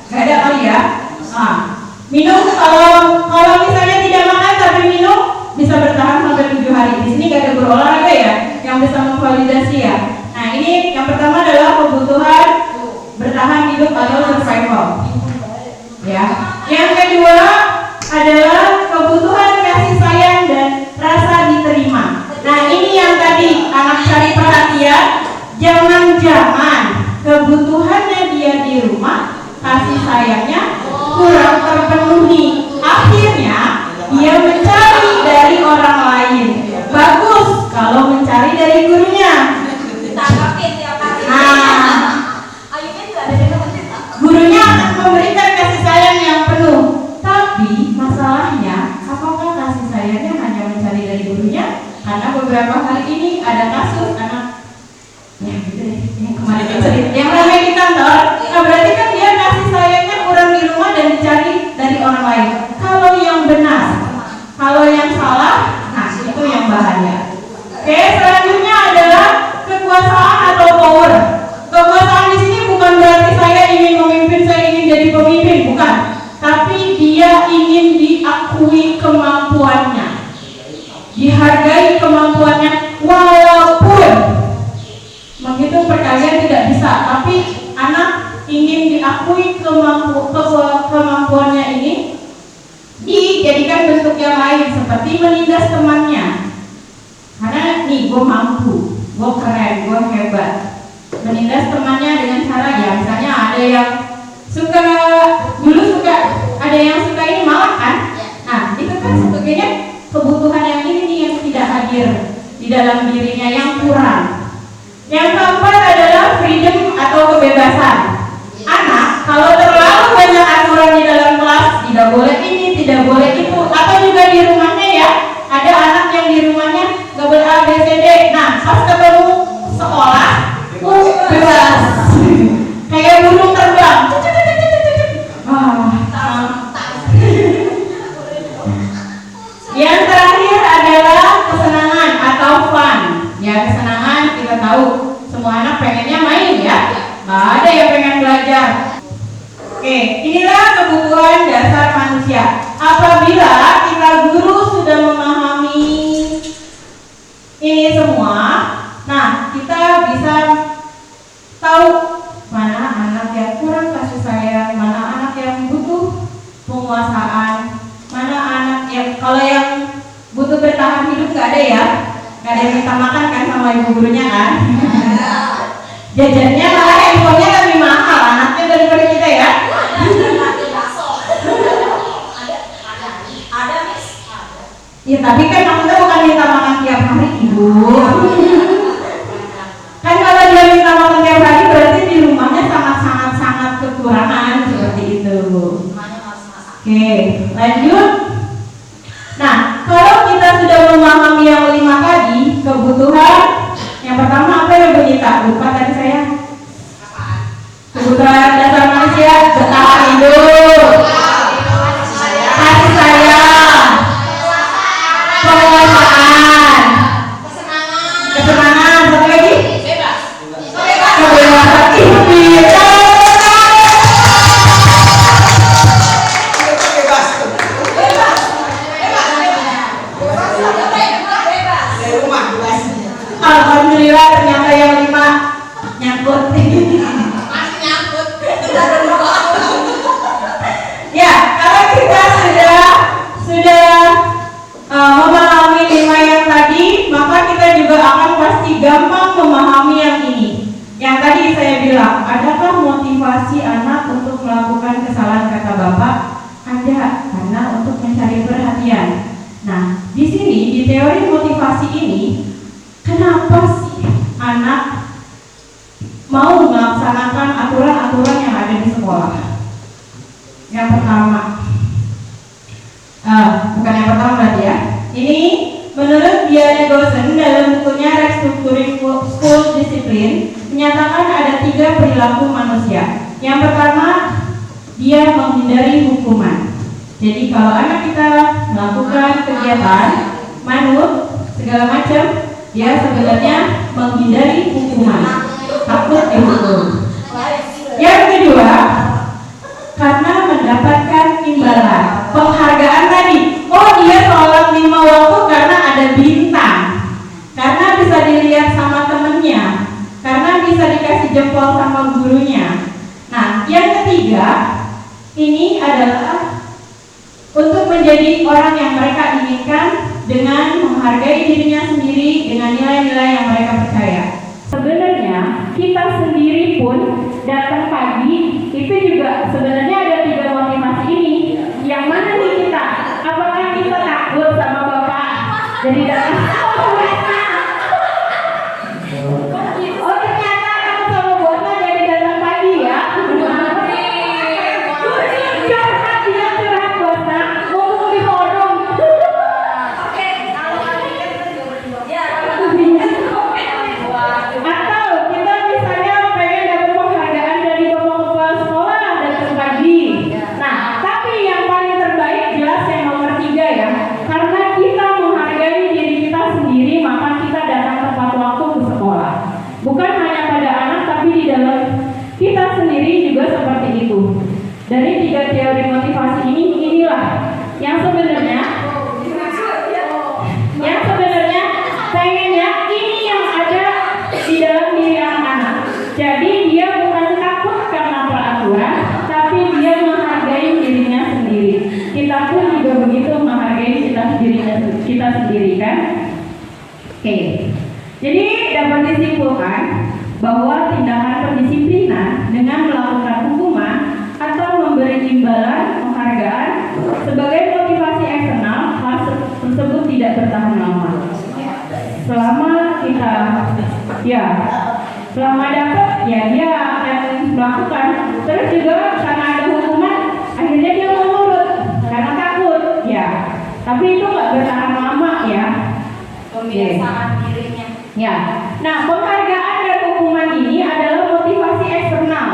[SPEAKER 2] nggak ada kali ya. Nah, minum kalau misalnya tidak makan tapi minum bisa bertahan sampai 7 hari. Di sini nggak ada berolahraga ya, yang bisa memvalidasi ya. Nah ini yang pertama adalah kebutuhan bertahan hidup atau survival. Ya. Yang kedua adalah kebutuhan kasih sayang dan rasa diterima. Nah ini yang tadi anak cari perhatian, jangan-jangan kebutuhannya dia di rumah, kasih sayangnya kurang terpenuhi. Akhirnya dia mencari dari orang lain. Bagus kalau mencari dari gurunya.
[SPEAKER 5] Ditangkapin tiap hari. Ayunya juga ada yang
[SPEAKER 2] Gurunya akan memberikan kasih sayang yang penuh. Tapi masalahnya, apakah kasih sayangnya hanya mencari dari gurunya? Karena beberapa kali ini ada kasus anak yang gitu deh, yang kemarin cerita, yang ramai di kantor. Nah berarti kan dia kasih sayangnya kurang di rumah dan dicari dari orang lain. Kalau yang benar, kalau yang salah, nah itu yang bahaya. Oke, selanjutnya adalah kekuasaan atau power. Kekuasaan di sini bukan berarti saya ingin memimpin, saya ingin jadi pemimpin, bukan. Tapi dia ingin diakui kemampuannya, dihargai kemampuannya, walaupun menghitung perkalian tidak bisa, tapi anak ingin diakui kemampuannya ini dijadikan bentuk yang lain, seperti menindas temannya. Karena nih gue mampu, gue keren, gue hebat. Menindas temannya dengan cara ya misalnya ada yang ada yang suka ini malah kan. Nah itu kan sebagainya kebutuhan yang ini nih yang tidak hadir di dalam dirinya, yang kurang. Yang keempat adalah freedom atau kebebasan. Anak kalau terlalu banyak aturan di dalam kelas, tidak boleh ini, tidak boleh itu, atau juga di rumahnya ya, ada anak yang di rumahnya nggak boleh A, B, C, D. Nah pas ketemu sekolah, bebas, kayak burung terbang. Yang terakhir adalah kesenangan atau fun. Ya kesenangan kita tahu semua anak pengennya main ya, nggak ada yang pengen belajar. Oke, inilah kebutuhan dasar manusia. Apabila kita guru sudah memahami ini semua, nah kita bisa tahu mana anak yang kurang kasih sayang, mana anak yang butuh penguasaan, mana anak yang kalau yang butuh bertahan hidup nggak ada ya, nggak ada yang minta makan kan sama ibu gurunya kan. Jajannya malah handphonenya lebih mahal anaknya daripada kita ya.
[SPEAKER 5] Ada, Miss.
[SPEAKER 2] Ya tapi kan maksudnya bukan minta makan tiap hari Ibu. Kan kalau dia minta makan tiap hari berarti di rumahnya sangat kekurangan seperti itu. Oke, lanjut. Nah, kalau kita sudah memahami yang 5 tadi, kebutuhan yang pertama apa yang berita? Lupa tadi saya. Kebutuhan dasar manusia, bertahan hidup, kasih sayang, penguasaan, kesenangan, satu lagi, kebebasan individu. Alhamdulillah ternyata yang 5 nyangkut. Ya, kalau kita sudah memahami 5 yang tadi, maka kita juga akan pasti gampang memahami yang ini. Yang tadi saya bilang, adakah motivasi anak untuk melakukan kesalahan kata Bapak? Ada, karena untuk mencari perhatian. Nah, di sini di teori motivasi ini, kenapa sih anak mau melaksanakan aturan-aturan yang ada di sekolah? Yang pertama, bukan yang pertama berarti ya. Ini menurut Diana Gosen dalam bukunya Restructuring School Discipline menyatakan ada 3 perilaku manusia. Yang pertama, dia menghindari hukuman. Jadi kalau anak kita melakukan kegiatan manut segala macam, dia sebenarnya menghindari hukuman, takut dihukum. Yang kedua, karena mendapatkan imbalan, penghargaan tadi. Oh, dia sholat 5 waktu karena ada bintang, karena bisa dilihat sama temennya, karena bisa dikasih jempol sama gurunya. Nah, yang ketiga, ini adalah untuk menjadi orang yang mereka inginkan dengan menghargai dirinya sendiri, dengan nilai-nilai yang mereka percaya. Sebenarnya kita sendiri pun datang pagi itu juga sebenarnya ada 3 motivasi ini. Yang mana nih kita? Apakah kita takut sama Bapak? Jadi datang. Oh ternyata kamu sama Bosnya jadi datang pagi ya? Curhat dia curhat Bosnya, ngomong di forum. Atau kita misalnya pengen dapat penghargaan dari bapak kepala sekolah datang pagi. Nah, tapi yang paling terbaik jelas yang nomor 3 ya. Karena kita menghargai diri kita sendiri, maka kita datang tepat waktu ke sekolah. Bukan hanya pada anak, tapi di dalam kita sendiri juga seperti itu. Dari 3 teori motivasi ini, inilah yang sebenarnya pengennya ini yang ada di dalam diri anak-anak. Jadi dia bukan takut karena peraturan, tapi dia menghargai dirinya sendiri. Kita pun juga begitu menghargai kita sendiri kan? Oke. Jadi dapat disimpulkan bahwa tindakan pendisiplinan dengan melakukan hukuman atau memberi imbalan penghargaan sebagai motivasi eksternal, hal tersebut tidak bertahan lama. Selama kita selama dapat ya dia akan melakukan. Terus juga karena ada hukuman akhirnya dia mau nurut karena takut ya. Tapi itu nggak bertahan lama ya. Pembiasaan dirinya. Ya. Nah, penghargaan dan hukuman ini adalah motivasi eksternal.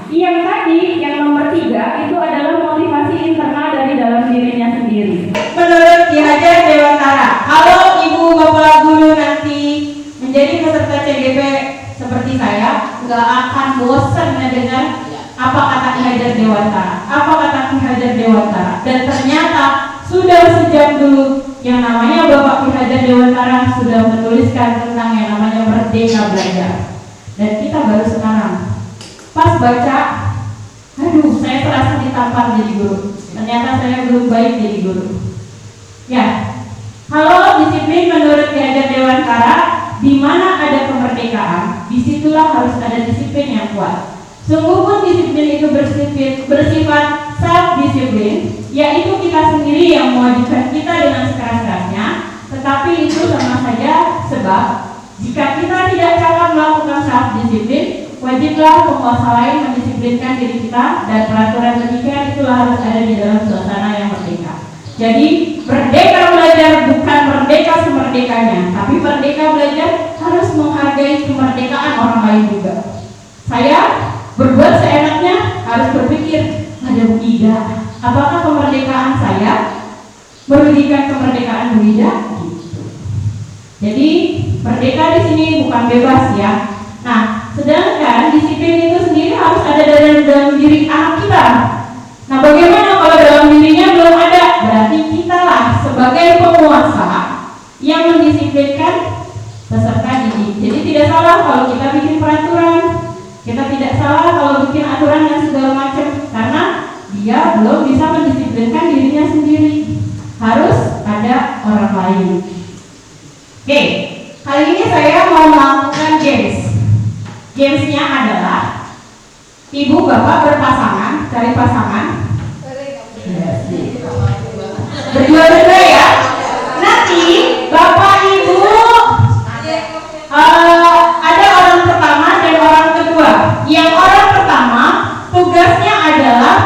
[SPEAKER 2] Yang tadi yang nomor 3 itu adalah motivasi internal dari dalam dirinya sendiri. Menurut Ki Hajar Dewantara, kalau ibu bapak guru nanti menjadi peserta CGP seperti saya, nggak akan bosan mendengar apa kata Ki Hajar Dewantara, apa kata Ki Hajar Dewantara. Dan ternyata sudah sejak dulu yang namanya Bapak Ki Hajar Dewantara sudah menuliskan tentang yang namanya Merdeka Belajar. Dan kita baru sekarang pas baca, aduh saya terasa ditampar jadi guru. Ternyata saya belum baik jadi guru. Ya, kalau disiplin menurut Ki Hajar Dewantara, di mana ada kemerdekaan, disitulah harus ada disiplin yang kuat. Sungguh pun disiplin itu bersifat self-disiplin, yaitu kita sendiri yang mewajibkan kita dengan sekeras-kerasnya sebab jika kita tidak cakap melakukan self disiplin, wajiblah penguasa lain mendisiplinkan diri kita, dan peraturan demikian itulah harus ada di dalam suasana yang merdeka. Jadi merdeka belajar bukan merdeka semerdekanya, tapi merdeka belajar harus menghargai kemerdekaan orang lain juga. Saya berbuat seenaknya harus berpikir, ada Bu Ida, apakah kemerdekaan saya merugikan kemerdekaan Bu Ida? Gitu. Jadi merdeka di sini bukan bebas ya. Nah, sedangkan disiplin itu sendiri harus ada dalam diri anak kita. Nah, bagaimana kalau dalam dirinya belum ada? Berarti kitalah sebagai penguasa yang mendisiplinkan peserta didik. Jadi tidak salah kalau kita bikin peraturan, kita tidak salah kalau bikin aturan dan segala macam, karena dia belum bisa mendisiplinkan dirinya sendiri. Harus ada orang lain. Oke, kali ini saya mau melakukan games. Gamesnya adalah ibu bapak berpasangan, cari pasangan. Berdua-dua ya. Nanti bapak ibu ada orang pertama dan orang kedua. Yang orang pertama tugasnya adalah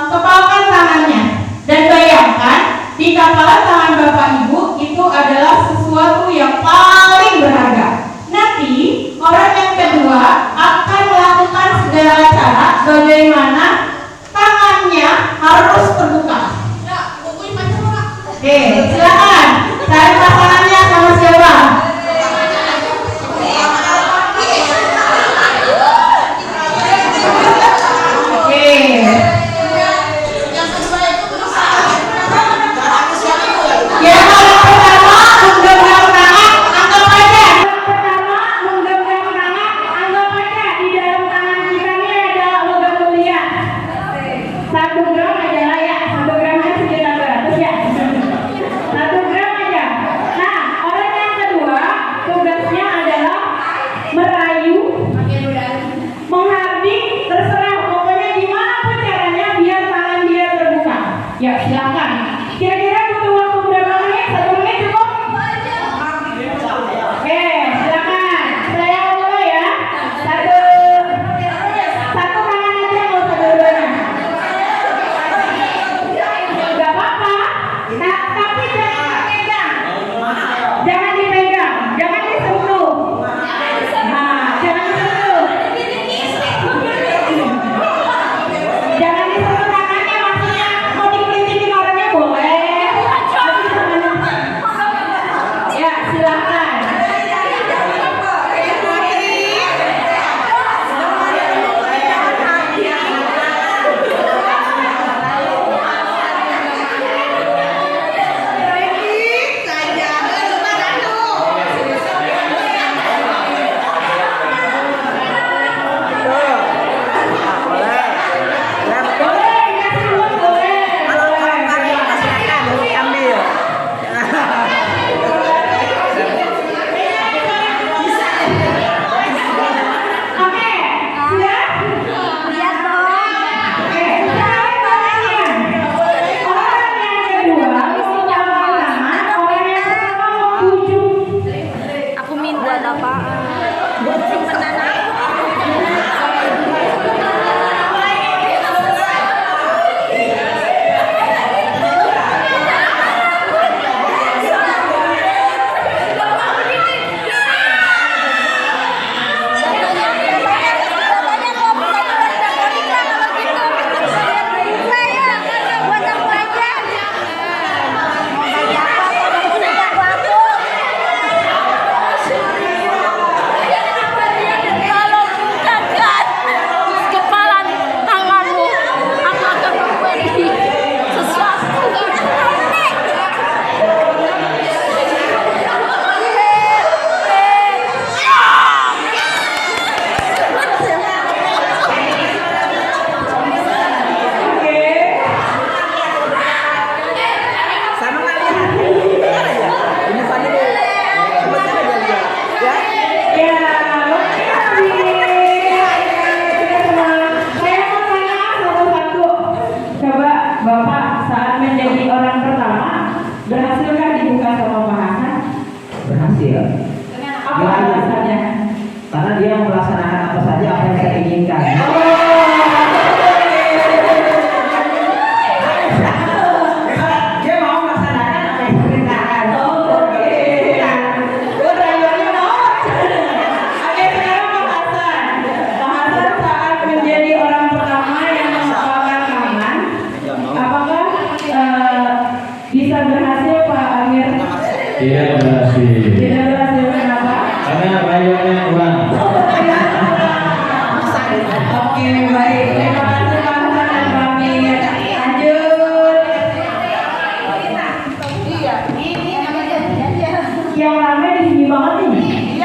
[SPEAKER 2] kepalkan tangannya, dan bayangkan di kepalan tangan bapak ibu itu adalah sesuatu yang paling berharga. Nanti orang yang kedua akan melakukan segala cara bagaimana tangannya harus terbuka. Oke, silakan cari pasangannya sama siapa? Oke. Yang orang pertama menggenggam tangan, anggap aja. Di dalam tangan kita ini ada logam mulia. 1 gram aja lah ya, 1 gramnya sekitar 100 ya. 1 gram aja. Nah, orang yang kedua tugasnya adalah merayu, menghardik, terserah pokoknya gimana pun caranya biar tangan dia terbuka. Ya silakan. Kira-kira butuh waktu berapa menit? 1 menit cukup? Oke, silakan. Saya mulai ya. Satu tangan aja, nggak usah dua-duanya. Gak apa-apa. Nah, tapi jangan dipegang. Jangan dipegang. Jangan disentuh. Nah, jangan disentuh. Jangan disentuh tangannya, maksudnya mau dikelicikin orangnya boleh. alasannya?
[SPEAKER 3] Karena dia melaksanakan apa saja apa yang saya inginkan. Dia mau melaksanakan apa yang saya perintahkan.
[SPEAKER 2] Bahasan saat menjadi orang pertama yang membawakan tangan, apakah bisa berhasil Pak Amir?
[SPEAKER 4] Tidak berhasil.
[SPEAKER 2] Tidak berhasil, kenapa?
[SPEAKER 4] Karena rayonnya kurang.
[SPEAKER 2] Oke, baik. Terima kasih Pak Hasan dan Pak Amir. Lanjut. Yang rame di sini banget nih.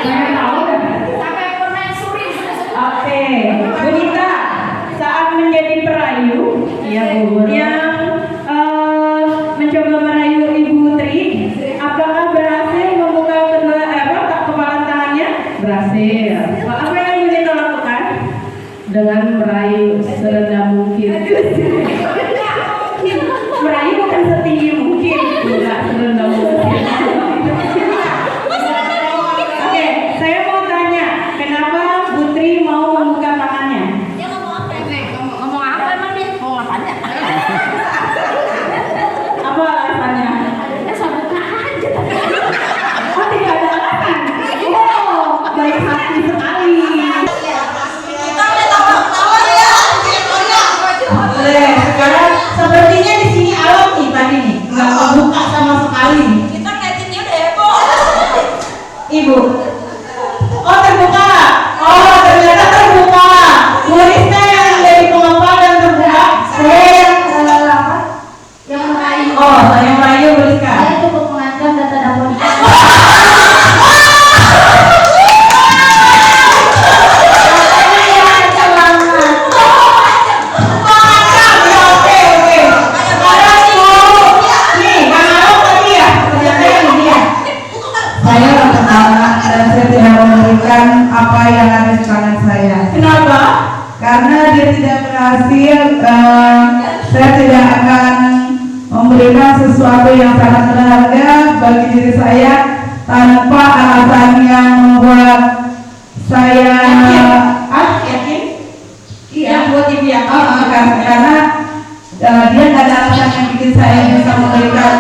[SPEAKER 2] Pengen tahu kan? Oke, Bunita, saat menjadi perayu, yang mencoba merayu Ibu Tri, apakah berhasil membuka kedua kepala tangannya? Berhasil. Apa yang Bunita lakukan? Dengan merayu serendah mungkin. Merayu bukan setinggi mungkin, enggak serendah mungkin. Oke, saya mau tanya, kenapa Putri mau membuka tangannya? Apa alasannya? Oh, tidak ada alasan. Oh, baik hati sekali. Boleh, sekarang sepertinya di sini alam nih tadi nih, nggak kebuka sama sekali. Ibu. Oh, terbuka. Oh, ternyata terbuka. Tulisnya yang dari pengepal dan terbuka. Saya yang apa? Yang merayu. Oh, yang merayu Beliska.
[SPEAKER 5] Saya cukup mengancam data dapur.
[SPEAKER 2] Saya pertama dan saya tidak memberikan apa yang ada di tangan saya. Kenapa? Karena dia tidak berhasil. Saya tidak akan memberikan sesuatu yang sangat berharga bagi diri saya tanpa alasan yang membuat saya yakin? Iya, buat ibu ya. Karena dia tidak ada alasan yang bikin saya bisa memberikan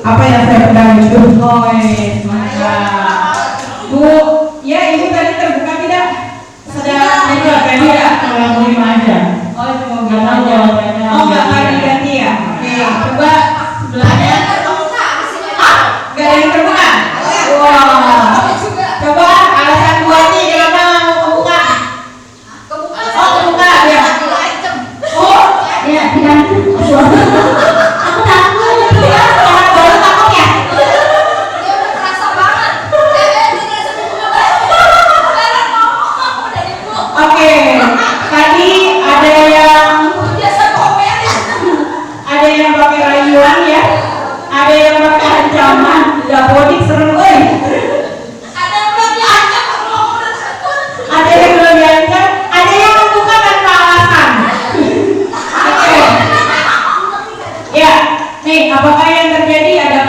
[SPEAKER 2] apa yang saya pegang itu. Oh, Bu, ya ibu tadi terbuka tidak? Sedang diganti ya? Kalau mau aja. Oh, cuma ganti jawabannya. Oh, nggak diganti ya? Oke, coba sebelahnya. Gak ada yang terbuka? Wow. Coba alasan buatnya kenapa mau kebuka? Oh, kebuka ya. Oh, ya, tidak. Aku takut ya. Orang baru takut ya. Oke, tadi ada yang pakai rayuan ya, ada yang pakai ancaman, dapodik serem oi. Ada yang belum diancam, ada yang membuka tanpa alasan. Oke, ya, nih apakah yang terjadi? Ada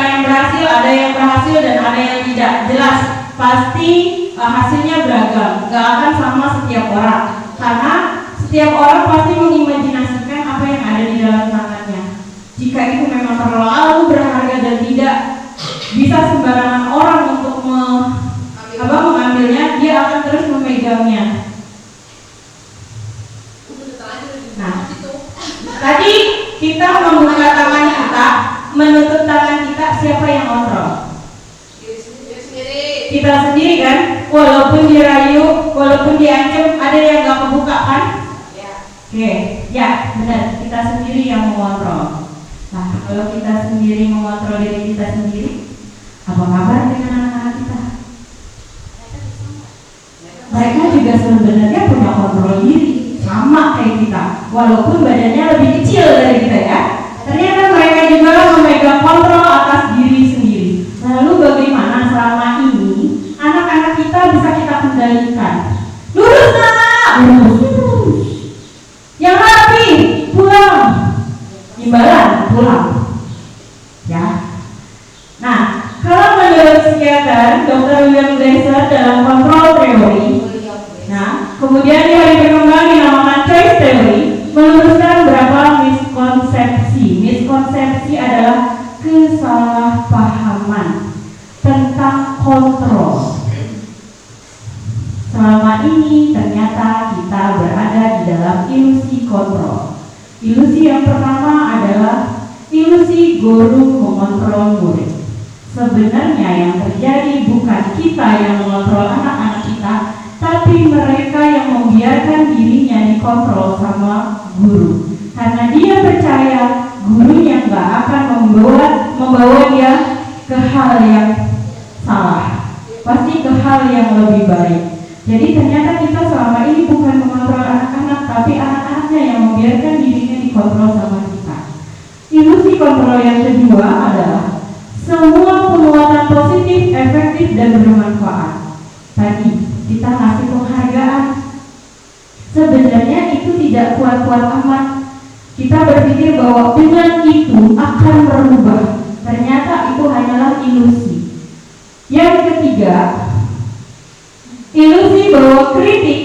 [SPEAKER 2] yang berhasil dan ada yang tidak. Jelas, pasti hasilnya beragam, gak akan sama setiap orang karena setiap orang pasti mengimajinasikan apa yang ada di dalam tangannya. Jika itu memang terlalu berharga dan tidak bisa sembarangan orang untuk mengambilnya, dia akan terus memegangnya. Nah, tadi kita membuka tangan kita, menutup tangan kita, siapa yang kontrol? Kita sendiri kan, walaupun dirayu, walaupun diancam, ada yang gak kebuka kan? Oke, ya benar, kita sendiri yang mengontrol. Nah, kalau kita sendiri mengontrol diri kita sendiri, apa kabar dengan anak-anak kita? Mereka juga sebenarnya punya kontrol diri, sama kayak kita, walaupun badannya lebih kecil dari kita ya. Ternyata mereka juga memegang kontrol atas diri sendiri. Lalu bagaimana selama ini anak-anak kita bisa kita kendalikan? Lurus nak, lurus. Yang rapi, pulang. Imbalan, pulang. Ya. Nah, kalau menurut psikiater Dr. William adalah kesalahpahaman tentang kontrol. Selama ini ternyata kita berada di dalam ilusi kontrol. Ilusi yang pertama adalah ilusi guru mengontrol murid. Sebenarnya yang terjadi bukan kita yang mengontrol anak-anak kita, tapi mereka yang membiarkan dirinya dikontrol sama guru. Karena dia percaya gurunya nggak akan membawa dia ke hal yang salah, pasti ke hal yang lebih baik. Jadi ternyata kita selama ini bukan mengontrol anak-anak, tapi anak-anaknya yang membiarkan dirinya dikontrol sama kita. Ilusi kontrol yang kedua adalah semua penguatan positif, efektif, dan bermanfaat. Tadi kita kasih penghargaan. Sebenarnya itu tidak kuat-kuat amat. Kita berpikir bahwa dengan itu akan merubah. Ternyata itu hanyalah ilusi. Yang ketiga, ilusi bahwa kritik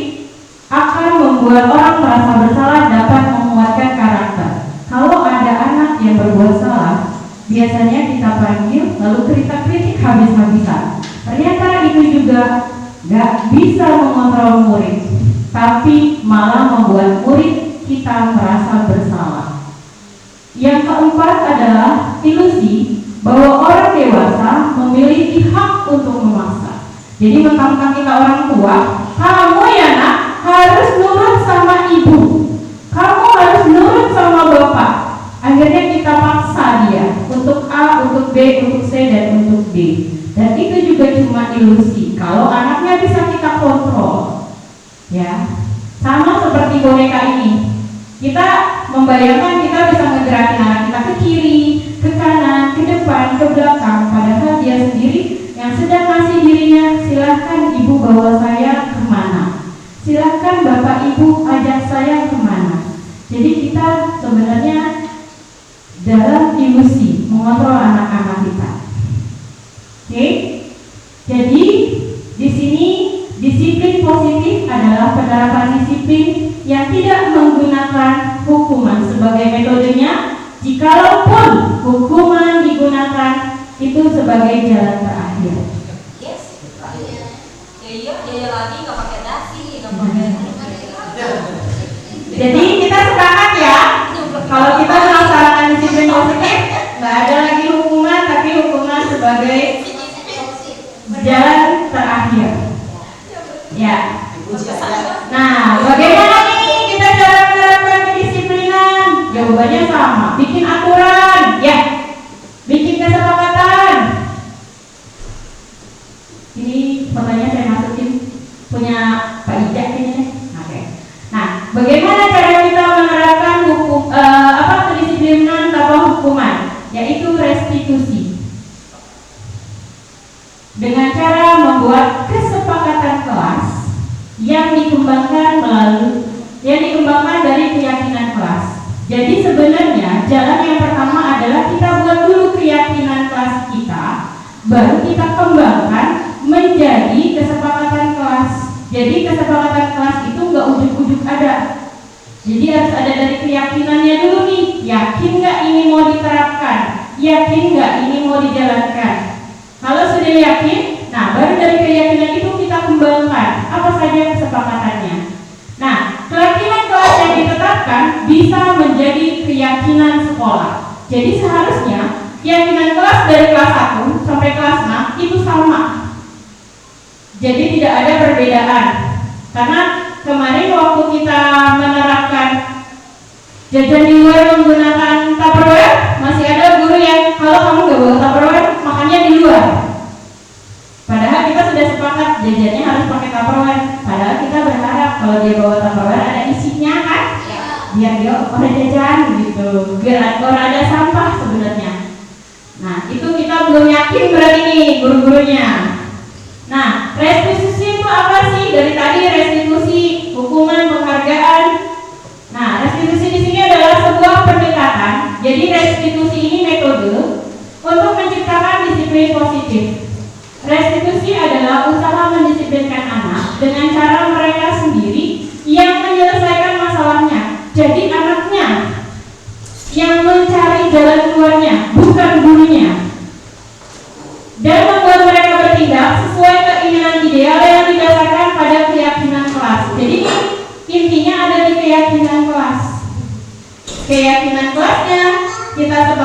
[SPEAKER 2] akan membuat orang merasa bersalah dapat menguatkan karakter. Kalau ada anak yang berbuat salah, biasanya kita panggil lalu kita kritik habis-habisan. Ternyata itu juga gak bisa mengontrol murid, tapi malah membuat murid kita merasa bersalah. Yang keempat adalah ilusi bahwa orang dewasa memiliki hak untuk memaksa. Jadi mentang-mentang kita orang tua, kamu ya nak harus nurut sama ibu, kamu harus nurut sama bapak. Akhirnya kita paksa dia untuk A, untuk B, untuk C, dan untuk D. Dan itu juga cuma ilusi. Kalau anaknya bisa kita kontrol, ya, sama seperti boneka ini. Kita membayangkan kita bisa ngegerakin anak kita ke kiri, ke kanan, ke depan, ke belakang. Padahal dia sendiri yang sedang ngasih dirinya, silahkan ibu bawa saya kemana, silahkan bapak ibu ajak saya kemana. Jadi kita sebenarnya dalam ilusi mengontrol anak-anak kita. Oke? Jadi di sini disiplin positif adalah penerapan disiplin yang tidak menggunakan hukuman sebagai metodenya. Jikalaupun hukuman digunakan, itu sebagai jalan terakhir.
[SPEAKER 5] Yes. Iya lagi nggak pakai dasi, nggak pakai.
[SPEAKER 2] Jadi kita sepakat ya, kalau kita melaksanakan disiplin positif, nggak ada lagi hukuman, tapi hukuman sebagai jalan terakhir. Ya. Nah, bagaimana nih kita cara menerapkan kedisiplinan? Jawabannya sama, bikin aturan, ya, bikin kesepakatan. Ini fotonya saya masukin punya Pak Ijak ini. Oke. Nah, bagaimana cara kita menerapkan kedisiplinan tanpa hukuman? Yaitu restitusi. Dengan cara membuat kesepakatan kelas yang dikembangkan dari keyakinan kelas. Jadi sebenarnya jalan yang pertama adalah kita buat dulu keyakinan kelas kita, baru kita kembangkan menjadi kesepakatan kelas. Jadi kesepakatan kelas itu nggak ujuk-ujuk ada. Jadi harus ada dari keyakinannya dulu nih. Yakin nggak ini mau diterapkan? Yakin nggak ini mau dijalankan? Kalau sudah yakin, nah baru dari keyakinan itu kita kembangkan apa saja kesepakatannya. Nah, keyakinan kelas yang ditetapkan bisa menjadi keyakinan sekolah. Jadi seharusnya keyakinan kelas dari kelas 1 sampai kelas 6 itu sama. Jadi tidak ada perbedaan. Karena kemarin waktu kita menerapkan jajan di luar menggunakan Tupperware, masih ada guru yang kalau kamu nggak bawa Tupperware makannya di luar. Padahal kita sudah sepakat jajannya harus pakai Tupperware. Padahal kita berharap kalau dia bawa Tupperware ada isinya kan, biar dia orang jajan gitu, biar orang ada sampah sebenarnya. Nah itu kita belum yakin berarti nih guru-gurunya. Nah restitusi itu apa sih? Dari tadi restitusi, hukuman, penghargaan. Nah restitusi di sini adalah sebuah pendekatan. Jadi restitusi ini metode untuk menciptakan disiplin positif. Restitusi adalah usaha mendisiplinkan anak dengan cara mereka sendiri yang menyelesaikan masalahnya. Jadi anaknya yang mencari jalan keluarnya,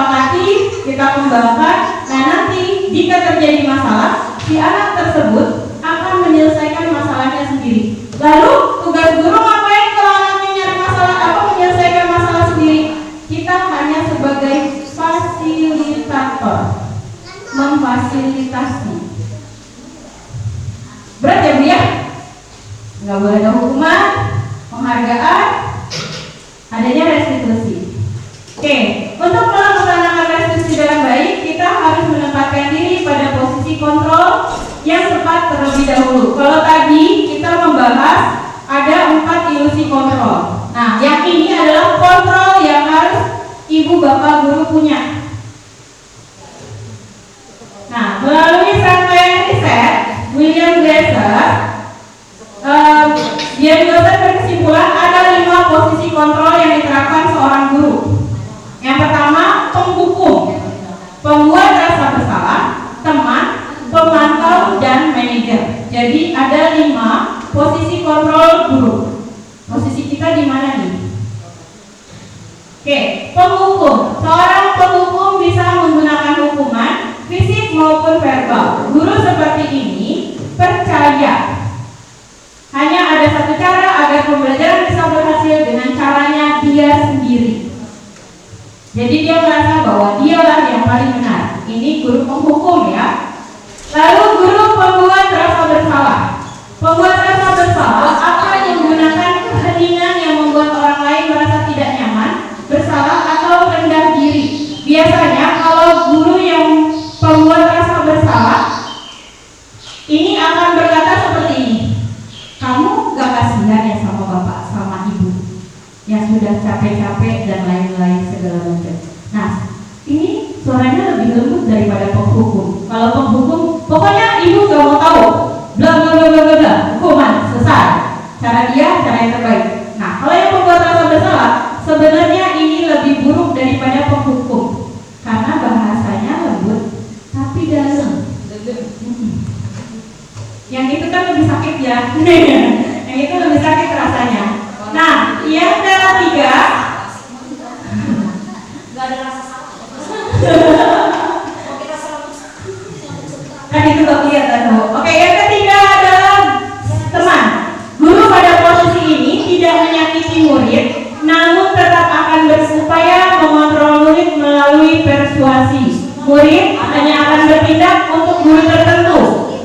[SPEAKER 2] sepakati, kita kembangkan. Nah nanti jika terjadi masalah, si anak tersebut akan menyelesaikan masalahnya sendiri. Lalu tugas guru ngapain kalau anaknya nyari masalah apa menyelesaikan masalah sendiri? Kita hanya sebagai fasilitator, memfasilitasi. Berat ya Bu ya? Nggak boleh ada hukuman, penghargaan, adanya restitusi. Oke, untuk melaksanakan restitusi dengan baik, kita harus menempatkan diri pada posisi kontrol yang tepat terlebih dahulu. Kalau tadi kita membahas ada 4 ilusi kontrol. Nah, yang ini adalah kontrol yang harus ibu bapak guru punya. Nah, melalui rangkaian riset William Glasser, dia berkesimpulan ada 5 posisi kontrol yang diterapkan seorang guru. Yang pertama, penghukum, pembuat rasa bersalah, teman, pemantau, dan manajer. Jadi ada 5 posisi kontrol guru. Posisi kita di mana nih? Oke, penghukum. Seorang penghukum bisa menggunakan hukuman fisik maupun verbal. Guru seperti ini percaya hanya ada satu cara agar pembelajaran bisa berhasil, dengan caranya dia sendiri. Jadi dia merasa bahwa dialah yang paling benar. Ini guru penghukum ya. Lalu guru pembuat rasa bersalah. Pembuat rasa bersalah akan menggunakan keheningan yang membuat orang lain merasa tidak nyaman, bersalah atau rendah diri. Biasanya kalau guru yang pembuat rasa bersalah ini akan berkata seperti ini. Kamu gak kasihan ya sama bapak, sama ibu yang sudah capek-capek dan lain-lain segala macam. Nah, ini suaranya lebih lembut daripada penghukum. Kalau penghukum, pokoknya ibu gak mau tahu, bla bla bla bla bla, hukuman selesai. Cara dia, cara yang terbaik. Nah, kalau yang membuat rasa bersalah, sebenarnya ini lebih buruk daripada penghukum karena bahasanya lembut tapi dalam. Yang itu kan lebih sakit ya. Yang itu lebih sakit rasanya. Nah, yang ketiga,
[SPEAKER 5] Gak ada rasa salah. Kita selalu
[SPEAKER 2] kan itu gak kelihatan tuh. Oke, yang ketiga adalah teman. Guru pada posisi ini tidak menyakiti murid, namun tetap akan berupaya mengontrol murid melalui persuasi. Murid hanya akan bertindak untuk guru tertentu.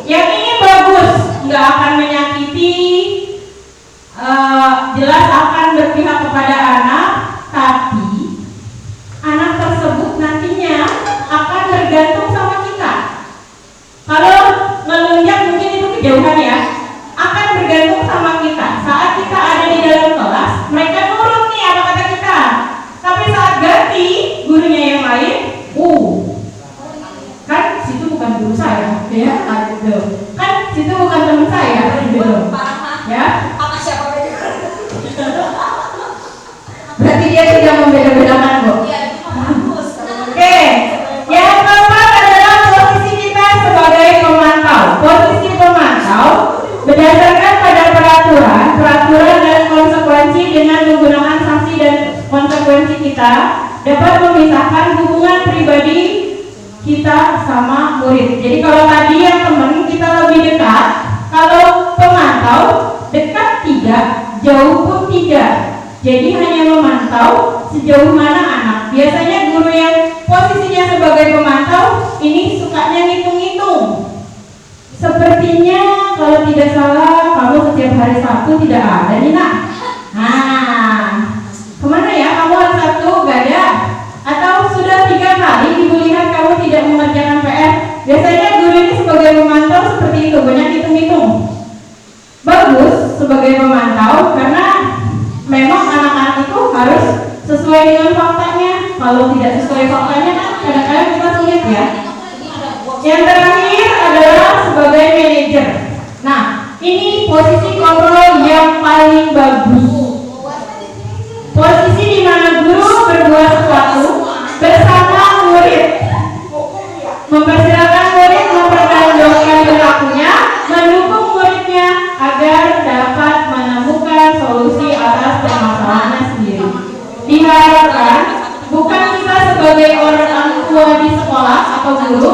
[SPEAKER 2] Yang ini bagus, nggak akan menyakiti, jelas akan berpihak kepada anak, tapi anak tersebut nantinya akan tergantung sama kita. Kalau melunjak mungkin itu kejauhan ya, akan bergantung sama kita. Saat kita ada di dalam kelas, mereka nurut nih apa kata kita. Tapi saat ganti gurunya yang lain, kan situ bukan guru saya, ya, gitu. Kan situ bukan teman saya, gitu. Ya.
[SPEAKER 5] apa siapa beda?
[SPEAKER 2] Berarti dia tidak membeda-bedakan kok.
[SPEAKER 5] Iya, itu mah bagus.
[SPEAKER 2] Oke, yang keempat adalah posisi kita sebagai pemantau. Posisi pemantau berdasarkan pada peraturan dan konsekuensi. Dengan menggunakan sanksi dan konsekuensi kita dapat memisahkan hubungan pribadi kita sama murid. Jadi kalau tadi yang teman kita lebih dekat, kalau pemantau dekat tidak, jauh pun tidak. Jadi hanya memantau sejauh mana anak. Biasanya guru yang posisinya sebagai pemantau ini sukanya ngitung-ngitung. Sepertinya kalau tidak salah kamu setiap hari Sabtu tidak ada nih nak. Nah, kemana ya kamu hari Sabtu gak ada? Atau sudah 3 kali ibu lihat kamu tidak mengerjakan PR. Biasanya guru ini sebagai pemantau seperti itu, banyak hitung-hitung. Bagus sebagai pemantau karena memang anak-anak itu harus sesuai dengan faktanya. Kalau tidak sesuai faktanya kan kadang-kadang kita sulit ya. Yang terakhir adalah sebagai manajer. Nah, ini posisi kontrol yang paling bagus. atau guru.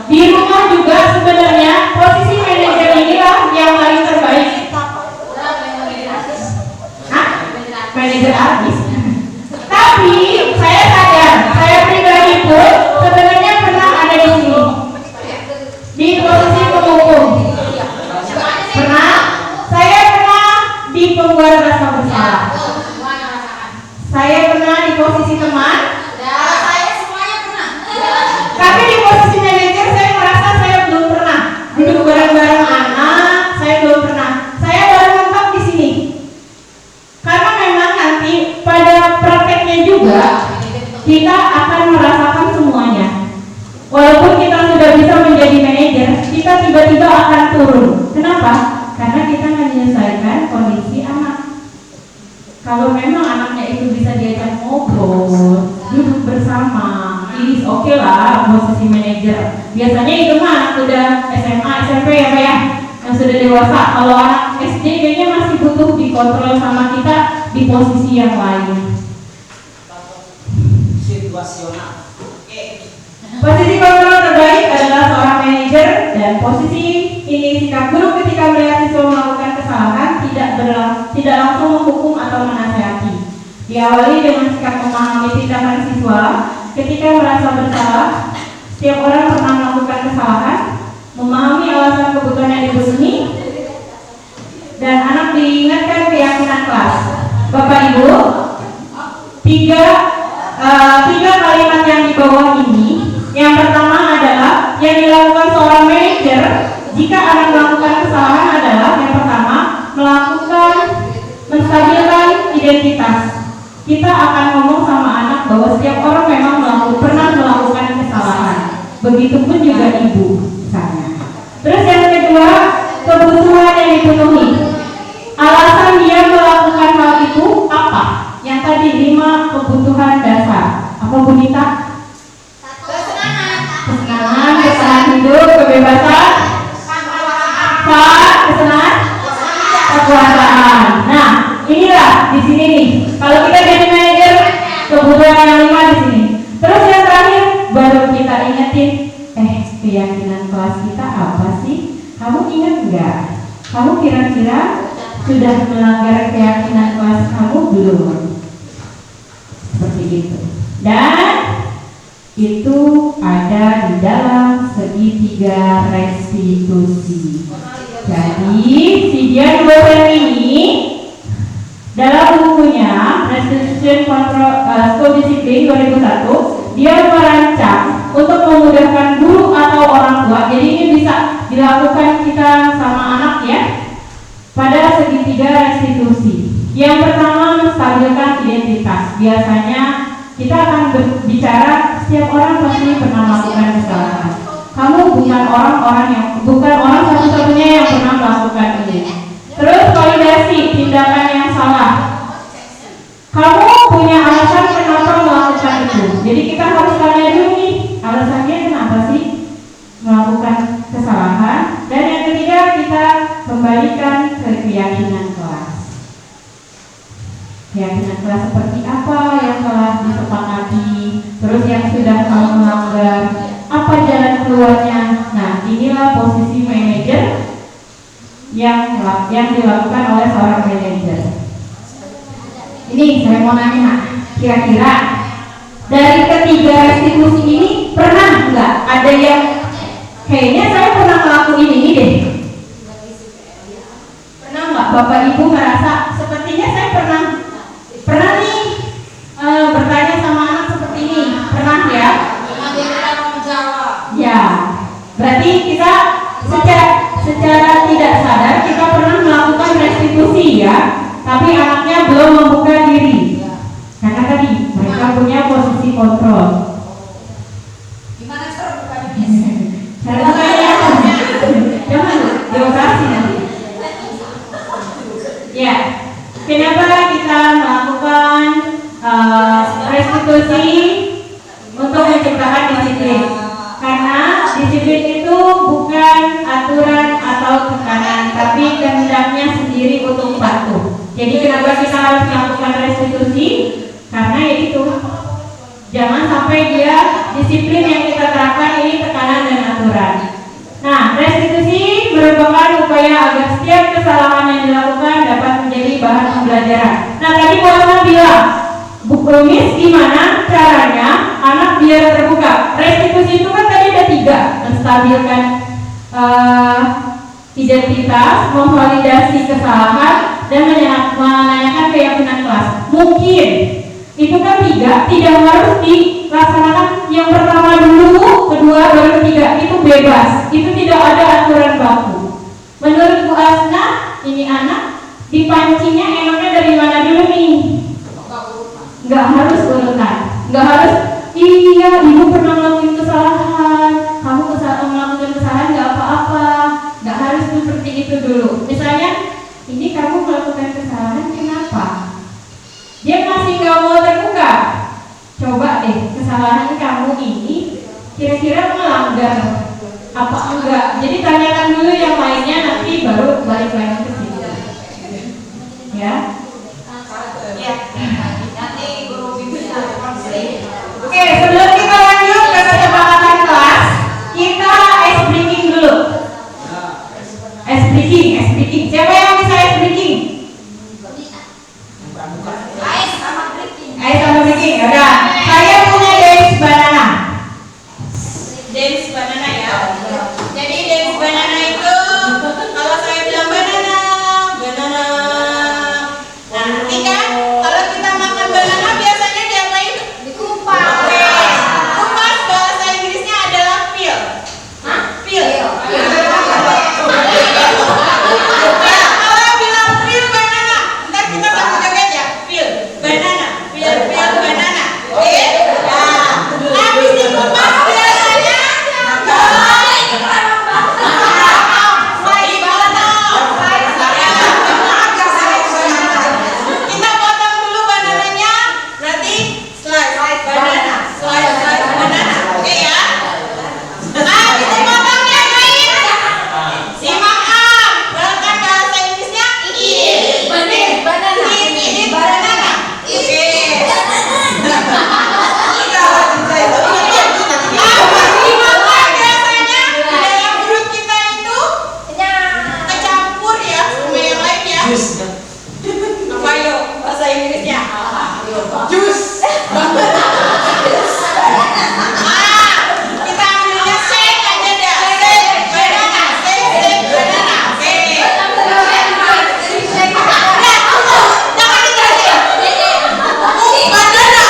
[SPEAKER 2] Di rumah juga sebenarnya posisi manajer inilah yang paling terbaik. Manajer artis. Tapi saya sadar, saya pribadi pun sebenarnya pernah ada di sini, di posisi penghukum. Pernah, saya pernah di pembuat rasa bersalah. Saya pernah di posisi teman.
[SPEAKER 5] Saya semuanya pernah.
[SPEAKER 2] Tapi di posisi manajer saya merasa saya belum pernah duduk bareng-bareng anak. Saya belum pernah. Saya baru mentok di sini. Karena memang nanti pada prakteknya juga kita akan merasakan semuanya. Walaupun kita sudah bisa menjadi manajer, kita tiba-tiba akan turun. Kenapa? Karena kita menyelesaikan kondisi anak. Kalau memang anaknya itu bisa diajak ngobrol, duduk bersama, ini oke lah posisi manajer. Biasanya itu mah anak sudah SMA, SMP ya Pak ya, yang sudah dewasa. Kalau anak SD kayaknya masih butuh dikontrol sama kita di posisi yang lain.
[SPEAKER 3] Situasional.
[SPEAKER 2] Posisi kontrol terbaik adalah seorang manajer, dan posisi ini sikap guru ketika melihat siswa melakukan kesalahan tidak langsung menghukum atau menasihati. Diawali dengan sikap memahami tindakan siswa ketika merasa bersalah. Setiap orang pernah melakukan kesalahan, memahami alasan kebutuhan yang dipenuhi, dan anak diingatkan keyakinan kelas. Bapak Ibu, tiga kalimat yang di bawah ini. Yang pertama adalah yang dilakukan seorang manajer jika anak melakukan kesalahan adalah yang pertama menstabilkan identitas. Kita akan ngomong sama anak bahwa setiap orang memang pernah melakukan kesalahan. Begitupun juga ibu misalnya. Terus yang kedua, kebutuhan yang dipenuhi. Alasan dia melakukan hal itu apa? Yang tadi 5 kebutuhan dasar. Apa Bu Nita? Kesenangan, kesenangan hidup, kebebasan, kesenangan, kekuasaan. Nah, inilah di sini nih. Kalau kita jadi manajer, kebutuhan yang 5 di sini. Terus yang terakhir baru kita ingetin, keyakinan kelas kita apa sih? Kamu ingat nggak? Kamu kira-kira sudah melanggar keyakinan kelas kamu belum? Seperti itu. Dan itu ada di dalam segitiga restitusi. Jadi si Dian dosen ini dalam bukunya Restitution Control School Discipline 2001, dia merancang untuk memudahkan guru atau orang tua. Jadi ini bisa dilakukan kita sama anak ya, pada segitiga restitusi. Yang pertama, menstabilkan identitas. Biasanya kita akan berbicara setiap orang pasti pernah melakukan kesalahan. Kamu bukan orang satu-satunya yang pernah melakukan ini. Terus validasi tindakan yang salah. Kamu punya alasan kenapa melakukan itu. Jadi kita harus tanya dulu nih, alasannya kenapa sih melakukan kesalahan. Dan yang ketiga, kita kembalikan ke keyakinan kelas. Keyakinan kelas seperti apa yang telah disepakati, terus yang sudah kamu melanggar, apa jalan keluarnya. Nah, inilah posisi manajer yang dilakukan oleh seorang manajer. Ini saya mau nanya, kira-kira dari ketiga restitusi ini pernah nggak ada yang kayaknya saya pernah ngelakuin ini deh? Pernah nggak Bapak Ibu merasa sepertinya saya pernah nih bertanya sama anak seperti ini? Pernah ya? Ya, berarti kita secara tidak sadar kita pernah melakukan restitusi ya, tapi anaknya belum membuka diri karena tadi mereka punya posisi kontrol.
[SPEAKER 5] Gimana cara bukanya?
[SPEAKER 2] Cara bukanya jangan demokrasi nanti. Ya, kenapa kita melakukan restitusi untuk menciptakan disiplin? Karena disiplin itu bukan aturan atau tekanan, tapi kehendaknya sendiri untuk patuh. Jadi kenapa kita harus melakukan restitusi? Karena itu jangan sampai dia disiplin yang kita terapkan ini Miss, gimana caranya anak biar terbuka? Restitusi itu kan tadi ada 3, menstabilkan identitas, memvalidasi kesalahan, dan menanyakan keyakinan kelas. Mungkin itu kan 3, tidak harus dilaksanakan yang pertama dulu, kedua baru ketiga. Itu bebas, itu tidak ada aturan baku. Menurut Bu Asna, ini anak dipancingnya enaknya dari mana dulu nih? Nggak harus urutan, nggak harus iya ibu pernah ngelakuin kesalahan, kamu melakukan kesalahan nggak apa-apa, nggak harus seperti itu dulu. Misalnya ini kamu melakukan kesalahan kenapa? Dia masih nggak mau terbuka. Coba deh kesalahan kamu ini kira-kira melanggar apa enggak? Jadi tanyakan dulu yang lainnya, nanti baru balik lagi ke sini. Ya. Oke, sebelum kita lanjut ke kesepakatan kelas, kita ice breaking dulu. Ice breaking. Siapa yang bisa ice breaking? Ice sama breaking. Ya udah. Saya punya dance banana. Dance banana ya. Jadi dance banana itu kalau saya bilang banana. Nah, nanti kan kalau kita makan banana biasanya diapain? Dikupas. Kupas bahasa Inggrisnya adalah peel. Hah? Peel. Kalau bilang peel banana, ntar kita sama joget ya. Peel banana, peel banana. Oke? Nah, habis dikupas biasanya kita potong dulu banananya, berarti slice banana. Oke ya? Habis dipotongnya guys, simak bahkan bahasa Inggrisnya eat banana. Oke. Dimakan biasanya dalam perut kita itu kecampur ya sama yang lain ya. Apa yuk bahasa Inggrisnya? Jus. Kita ambilnya shake aja dah. Shake banana. Oke. Jangan dijelasin. Banana.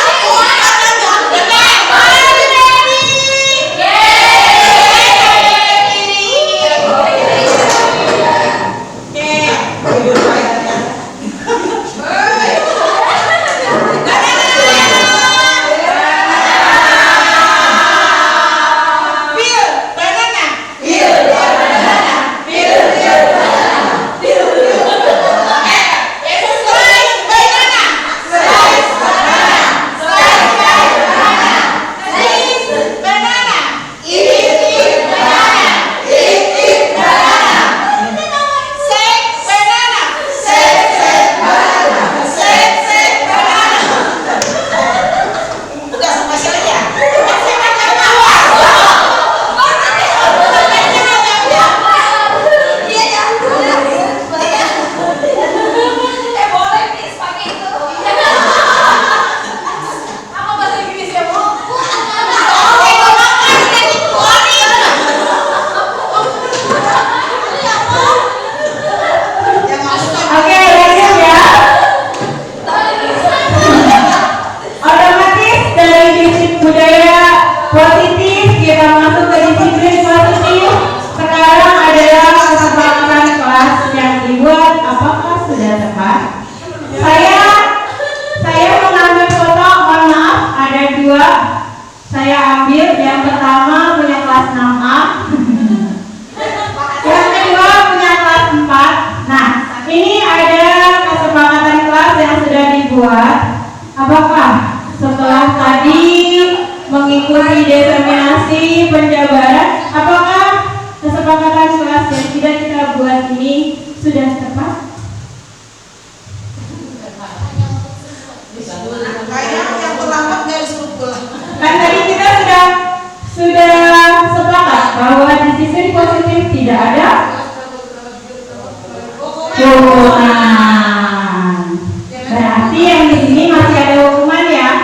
[SPEAKER 2] Berarti yang di sini masih ada hukuman ya.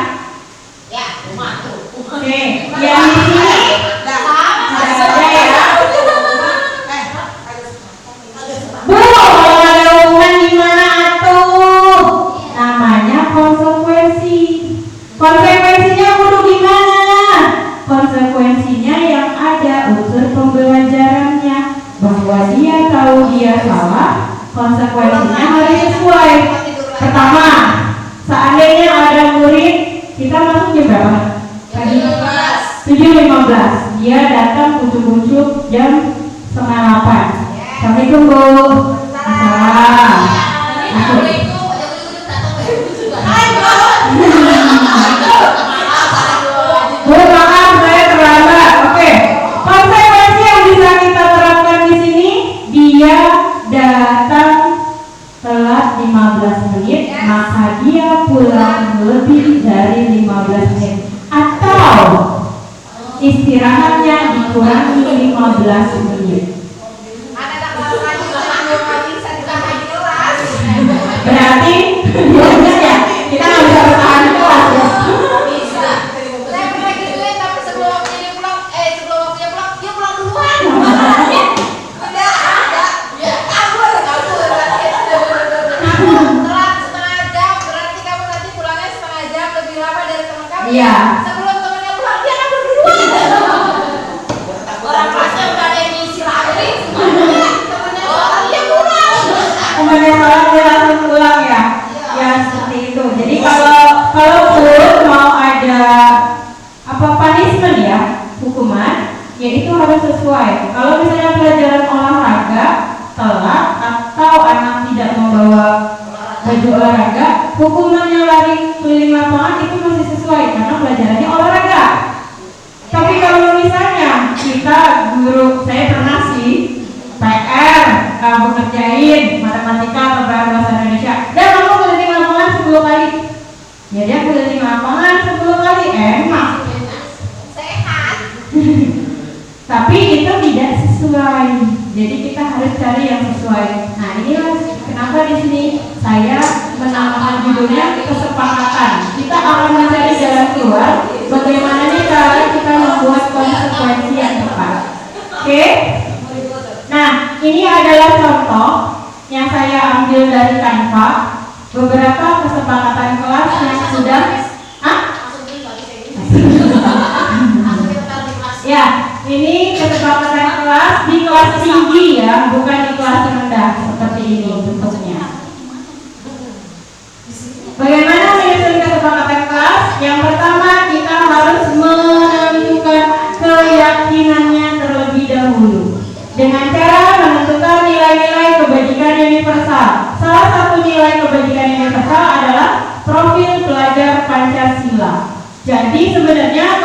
[SPEAKER 2] tahu dia salah, konsekuensinya harus sesuai. Pertama, seandainya ada murid, kita masuk jam berapa? Tadi 7.15. Dia datang ujuk-ujuk jam 7:30. Assalamualaikum Bu. Salam. Bu, maaf saya terlambat. Oke. Konsekuensi yang bisa kita terapkan di sini, dia datang telat 15 menit, maka dia pulang lebih dari 15 menit. Atau istirahatnya dikurangi 15 menit. Berarti ya, kita nggak bisa bertahan di kelas ya.
[SPEAKER 5] Saya pernah gituin, tapi sebelum waktunya pulang, sebelum waktunya pulang, dia pulang duluan. Udah, kabur. Telat setengah jam, berarti kamu nanti pulangnya setengah jam lebih lama dari teman kamu.
[SPEAKER 2] Iya.
[SPEAKER 5] Sebelum temannya pulang, dia kabur duluan. Orang kelasnya udah ada yang ngisi lagi. Temannya pulang, dia pulang.
[SPEAKER 2] Temannya salah dia langsung pulang ya. Ya seperti itu. Jadi kalaupun mau ada punishment ya, hukuman, ya itu harus sesuai. Kalau misalnya pelajaran olahraga telat atau anak tidak membawa baju olahraga, hukumannya lari keliling lapangan itu masih sesuai karena pelajarannya olahraga. Tapi kalau misalnya kita guru, saya pernah sih PR, kamu kerjain matematika atau bahasa Indonesia, dan kamu keliling lapangan 10 kali. Ya dia keliling lapangan 10 kali, enak.
[SPEAKER 5] Sehat.
[SPEAKER 2] Tapi itu tidak sesuai. Jadi kita harus cari yang sesuai. Nah inilah kenapa di sini saya menamakan judulnya kesepakatan. Kita akan mencari jalan keluar. Bagaimana nih cara kita membuat konsekuensi yang tepat. Oke? Nah ini adalah contoh yang saya ambil dari Canva. Beberapa kesepakatan kelas yang sudah. Ya, ini kesepakatan kelas di kelas tinggi ya, bukan di kelas rendah seperti ini bentuknya. Bagaimana menyusun kesepakatan kelas? Yang pertama kita harus menentukan keyakinannya terlebih dahulu dengan cara menentukan nilai-nilai kebajikan universal. Salah satu nilai kebajikan universal adalah profil pelajar Pancasila. Jadi sebenarnya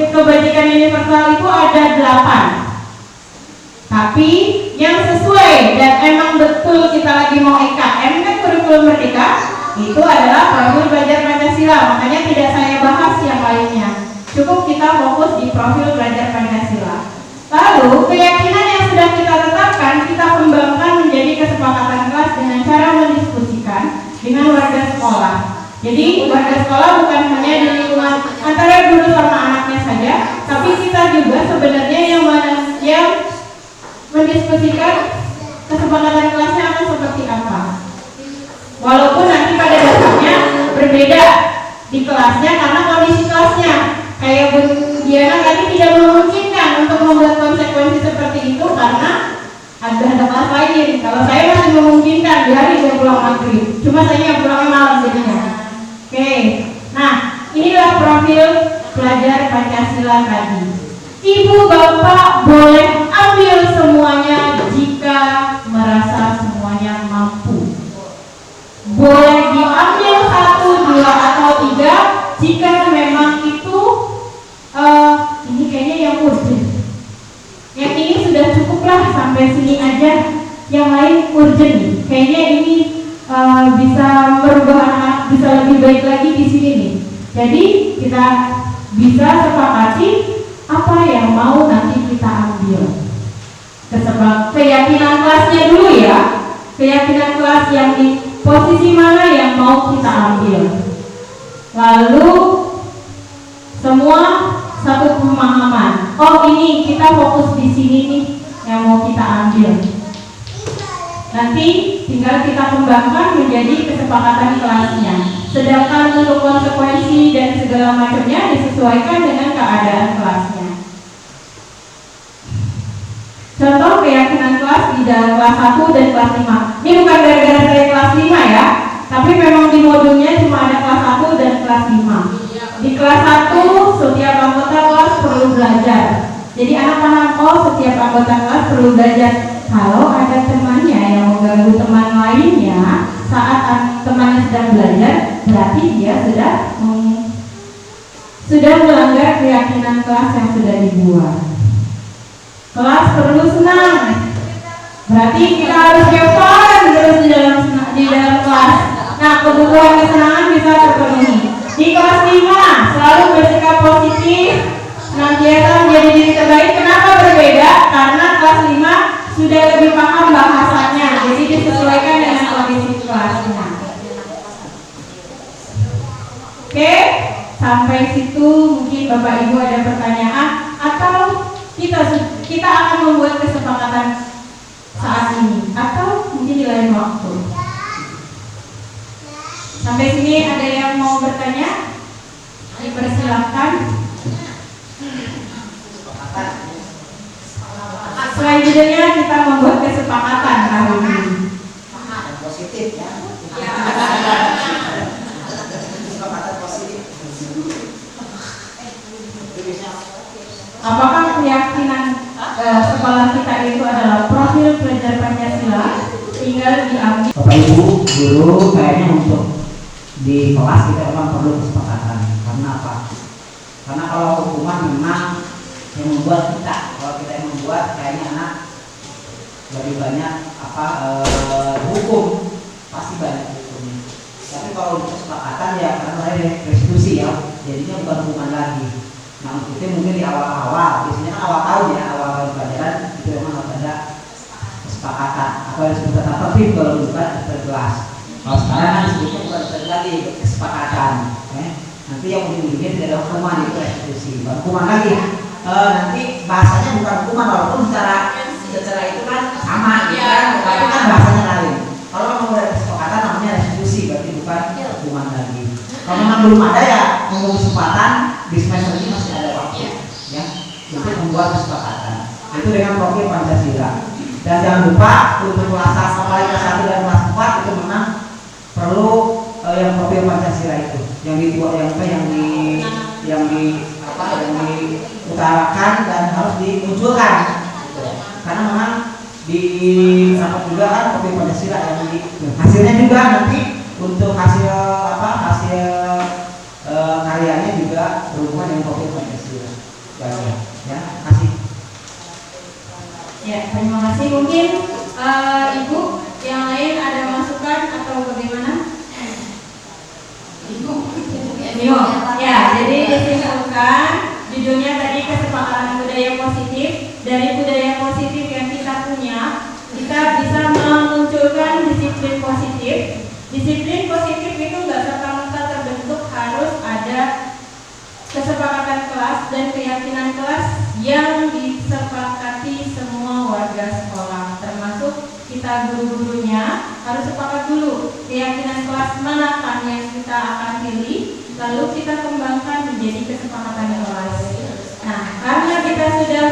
[SPEAKER 2] kebajikan universal itu ada 8. Tapi yang sesuai dan emang betul kita lagi mau IKM kan kurikulum merdeka, itu adalah profil pelajar Pancasila. Makanya tidak saya bahas yang lainnya. Cukup kita fokus di profil pelajar Pancasila. Lalu keyakinan yang sudah kita tetapkan, kita kembangkan menjadi kesepakatan kelas dengan cara mendiskusikan dengan warga sekolah. Jadi warga sekolah bukan hanya di lingkungan antara guru sama anaknya saja, tapi kita juga sebenarnya yang mendiskusikan kesepakatan kelasnya akan seperti apa. Walaupun nanti pada dasarnya berbeda di kelasnya karena kondisi kelasnya. Kayak Bu Diana tadi tidak memungkinkan untuk membuat konsekuensi seperti itu karena ada kelas lain. Kalau saya masih memungkinkan di hari saya pulang maghrib, cuma saya pulang malam jadinya. Oke, nah inilah profil pelajar Pancasila tadi. Ibu bapak boleh ambil semuanya jika merasa semuanya mampu. Boleh diambil 1, 2, atau 3 jika memang itu ini kayaknya yang urgent. Yang ini sudah cukuplah sampai sini aja. Yang lain urgent nih. Kayaknya ini bisa merubah anak, bisa lebih baik lagi di sini nih. Jadi kita bisa sepakati apa yang mau nanti kita ambil. Keyakinan kelasnya dulu ya. Keyakinan kelas yang di posisi mana yang mau kita ambil. Lalu semua satu pemahaman. Oh ini kita fokus di sini nih yang mau kita ambil. Nanti tinggal kita kembangkan menjadi kesepakatan kelasnya. Sedangkan untuk konsekuensi dan segala macamnya disesuaikan dengan keadaan kelasnya. Contoh keyakinan kelas di 3, kelas 1 dan kelas 5. Ini bukan gara-gara saya kelas 5 ya, tapi memang di modulnya cuma ada kelas 1 dan kelas 5. Di kelas 1 setiap anggota kelas perlu belajar. Jadi anak paham, oh setiap anggota kelas perlu belajar. Kalau ada temannya yang mengganggu teman lainnya saat temannya sedang belajar, berarti dia sudah melanggar keyakinan kelas yang sudah dibuat. Kelas perlu senang, berarti kita harus have fun terus di dalam kelas. Nah, kebutuhan kesenangan bisa terpenuhi. Di kelas 5 selalu bersikap positif, senantiasa menjadi diri terbaik. Kenapa berbeda? Karena kelas 5 sudah lebih paham bahasanya, jadi disesuaikan dengan kondisi kelasnya. Oke, sampai situ mungkin Bapak Ibu ada pertanyaan atau kita akan membuat kesepakatan saat ini atau mungkin di lain waktu. Sampai sini ada yang mau bertanya? Dipersilakan. Selanjutnya kita membuat kesepakatan hari ini.
[SPEAKER 3] Positif ya. Kesepakatan positif.
[SPEAKER 2] Apakah keyakinan sekolah kita itu adalah profil pelajar Pancasila? Tinggal diambil.
[SPEAKER 3] Bapak Ibu guru, kayaknya untuk di kelas kita memang perlu kesepakatan. Karena apa? Karena kalau hukuman memang yang membuat kita, kalau kita yang membuat, kayaknya anak lebih banyak hukum, pasti banyak hukumnya. Tapi kalau untuk kesepakatan ya karena ada restitusi ya, jadinya bukan hukuman lagi. Nah untuk itu mungkin di awal-awal, biasanya kan awal tahun ya, awal tahun pelajaran itu memang harus ada kesepakatan. Apa yang disebut tata tertib kalau bukan terjelas. Kalau sekarang kan disebutnya bukan terjelas lagi kesepakatan. Nanti yang ujung-ujungnya tidak ada hukuman, itu restitusi, bukan hukuman lagi. Nanti bahasanya bukan hukuman walaupun secara itu kan sama gitu kan, tapi kan bahasanya lain. Kalau memang ada kesepakatan namanya restitusi, berarti bukan hukuman lagi. Kalau memang belum ada ya menunggu kesempatan di semester ini masih ada waktu ya untuk membuat kesepakatan itu dengan profil Pancasila. Dan jangan lupa untuk kelas 1 dan kelas 4 itu memang perlu yang profil Pancasila itu yang diutarakan dan harus dimunculkan karena memang di rapat juga kan profil Pancasila yang hasilnya juga nanti untuk hasil karyanya juga berhubungan dengan profil Pancasila. Ya, kasih.
[SPEAKER 2] Ya, terima kasih. Mungkin Ibu yang lain ada masukan atau bagaimana? Ibu. Ya, jadi disimpulkan judulnya tadi kesepakatan budaya positif. Dari budaya positif yang kita punya, kita bisa memunculkan disiplin positif. Disiplin positif itu nggak serta-merta terbentuk harus ada kesepakatan kelas dan keyakinan kelas yang disepakati semua warga sekolah, termasuk kita guru-gurunya harus sepakat dulu keyakinan kelas mana kan yang kita akan pilih, lalu kita kembangkan menjadi kesepakatan kelas. Nah, karena kita sudah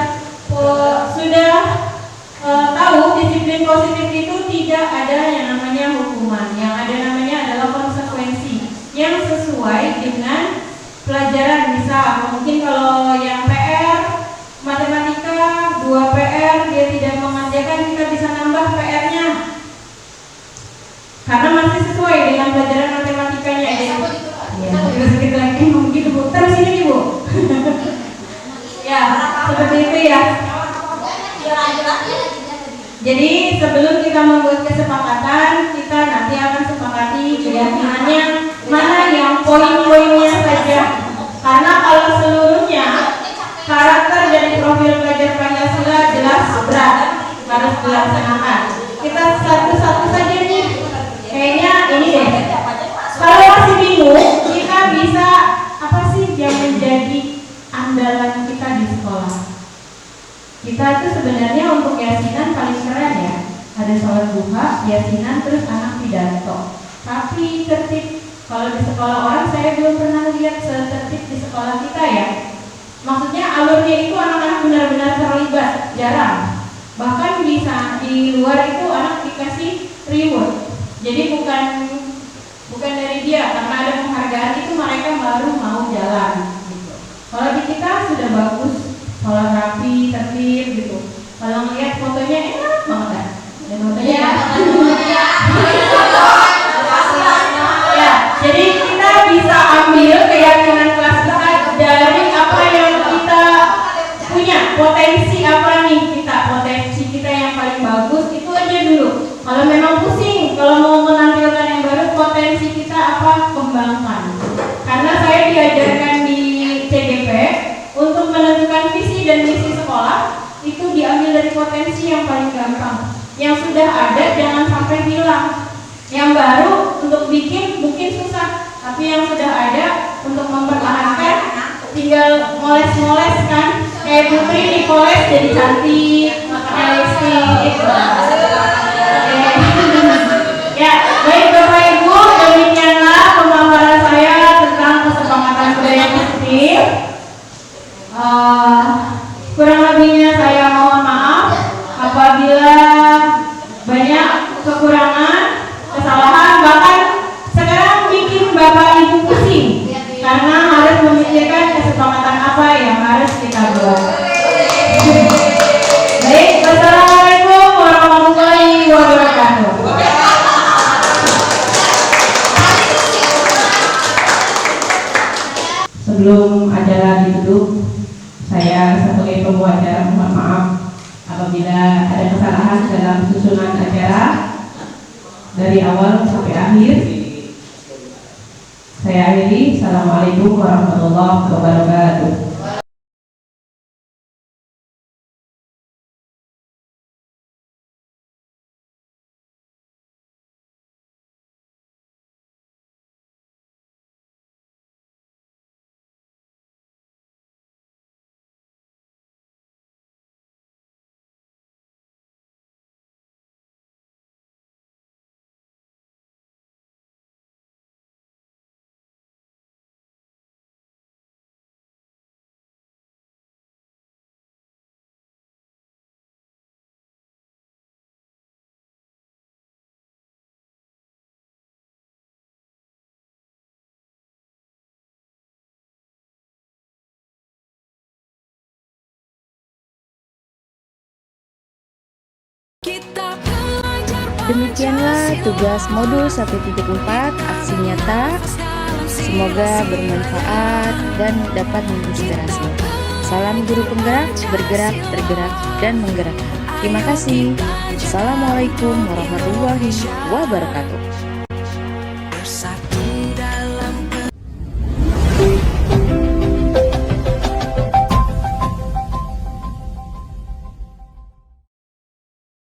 [SPEAKER 2] tahu disiplin positif itu tidak ada yang namanya hukuman, yang ada namanya adalah konsekuensi yang sesuai dengan pelajaran. Misal mungkin kalau yang PR matematika 2 PR dia tidak mengerjakan, kita bisa nambah PR-nya karena masih sesuai dengan pelajaran matematikanya. Terus sedikit lagi mungkin Bu, terus ini Bu. Ya, seperti itu ya. Jadi sebelum kita membuat kesepakatan, kita nanti akan sepakati keyakinannya mana yang poin-poinnya saja. Karena kalau seluruhnya karakter dari profil pelajar Pancasila jelas berat harus dilaksanakan. Kita satu-satu saja nih. Kayaknya ini deh. Kalau masih bingung, kita bisa apa sih yang menjadi andalan kita di sekolah? Kita itu sebenarnya untuk yasinan paling keren ya. Ada sholat duha, yasinan, terus anak pidato. Tapi tertib, kalau di sekolah orang saya belum pernah lihat setertib di sekolah kita ya. Maksudnya alurnya itu anak-anak benar-benar terlibat, jarang. Bahkan di di luar itu anak dikasih reward. Jadi bukan dari dia, karena ada penghargaan itu mereka baru mau jalan gitu. Kalau di kita sudah bagus, sholat rapi, tertib gitu. Kalau ngeliat fotonya enak banget kan? Dan fotonya
[SPEAKER 5] Iya,
[SPEAKER 2] ya, jadi kita bisa ambil keyakinan kelas kita dari apa yang kita punya, potensi apa nih kita, potensi kita yang paling bagus itu aja dulu. Kalau memang pusing, kalau mau menampilkan yang baru, potensi kita apa, kembangkan. Karena saya diajarkan di CGP untuk menentukan visi dan misi sekolah itu diambil dari potensi yang paling gampang. Yang sudah ada jangan sampai hilang. Yang baru untuk bikin mungkin susah, tapi yang sudah ada untuk mempertahankan tinggal moles-moles kan. Kayak Putri dipoles jadi cantik, pakai lipstick gitu. Ya, baik Bapak Ibu, demikianlah pemaparan saya tentang kesepakatan budaya positif. Kurang lebihnya saya mohon maaf apabila banyak kekurangan, kesalahan, bahkan sekarang bikin Bapak Ibu pusing karena harus memikirkan kesepakatan apa yang harus kita buat. Baik, wassalamualaikum warahmatullahi wabarakatuh. Sebelum acara ditutup, saya sebagai pembawa acara mohon maaf apabila ada kesalahan dalam susunan acara dari awal sampai akhir. Saya akhiri. Assalamualaikum warahmatullahi wabarakatuh.
[SPEAKER 1] Demikianlah tugas modul 1.4 aksi nyata. Semoga bermanfaat dan dapat menginspirasi. Salam guru penggerak, bergerak, tergerak, dan menggerakkan. Terima kasih. Assalamualaikum warahmatullahi wabarakatuh.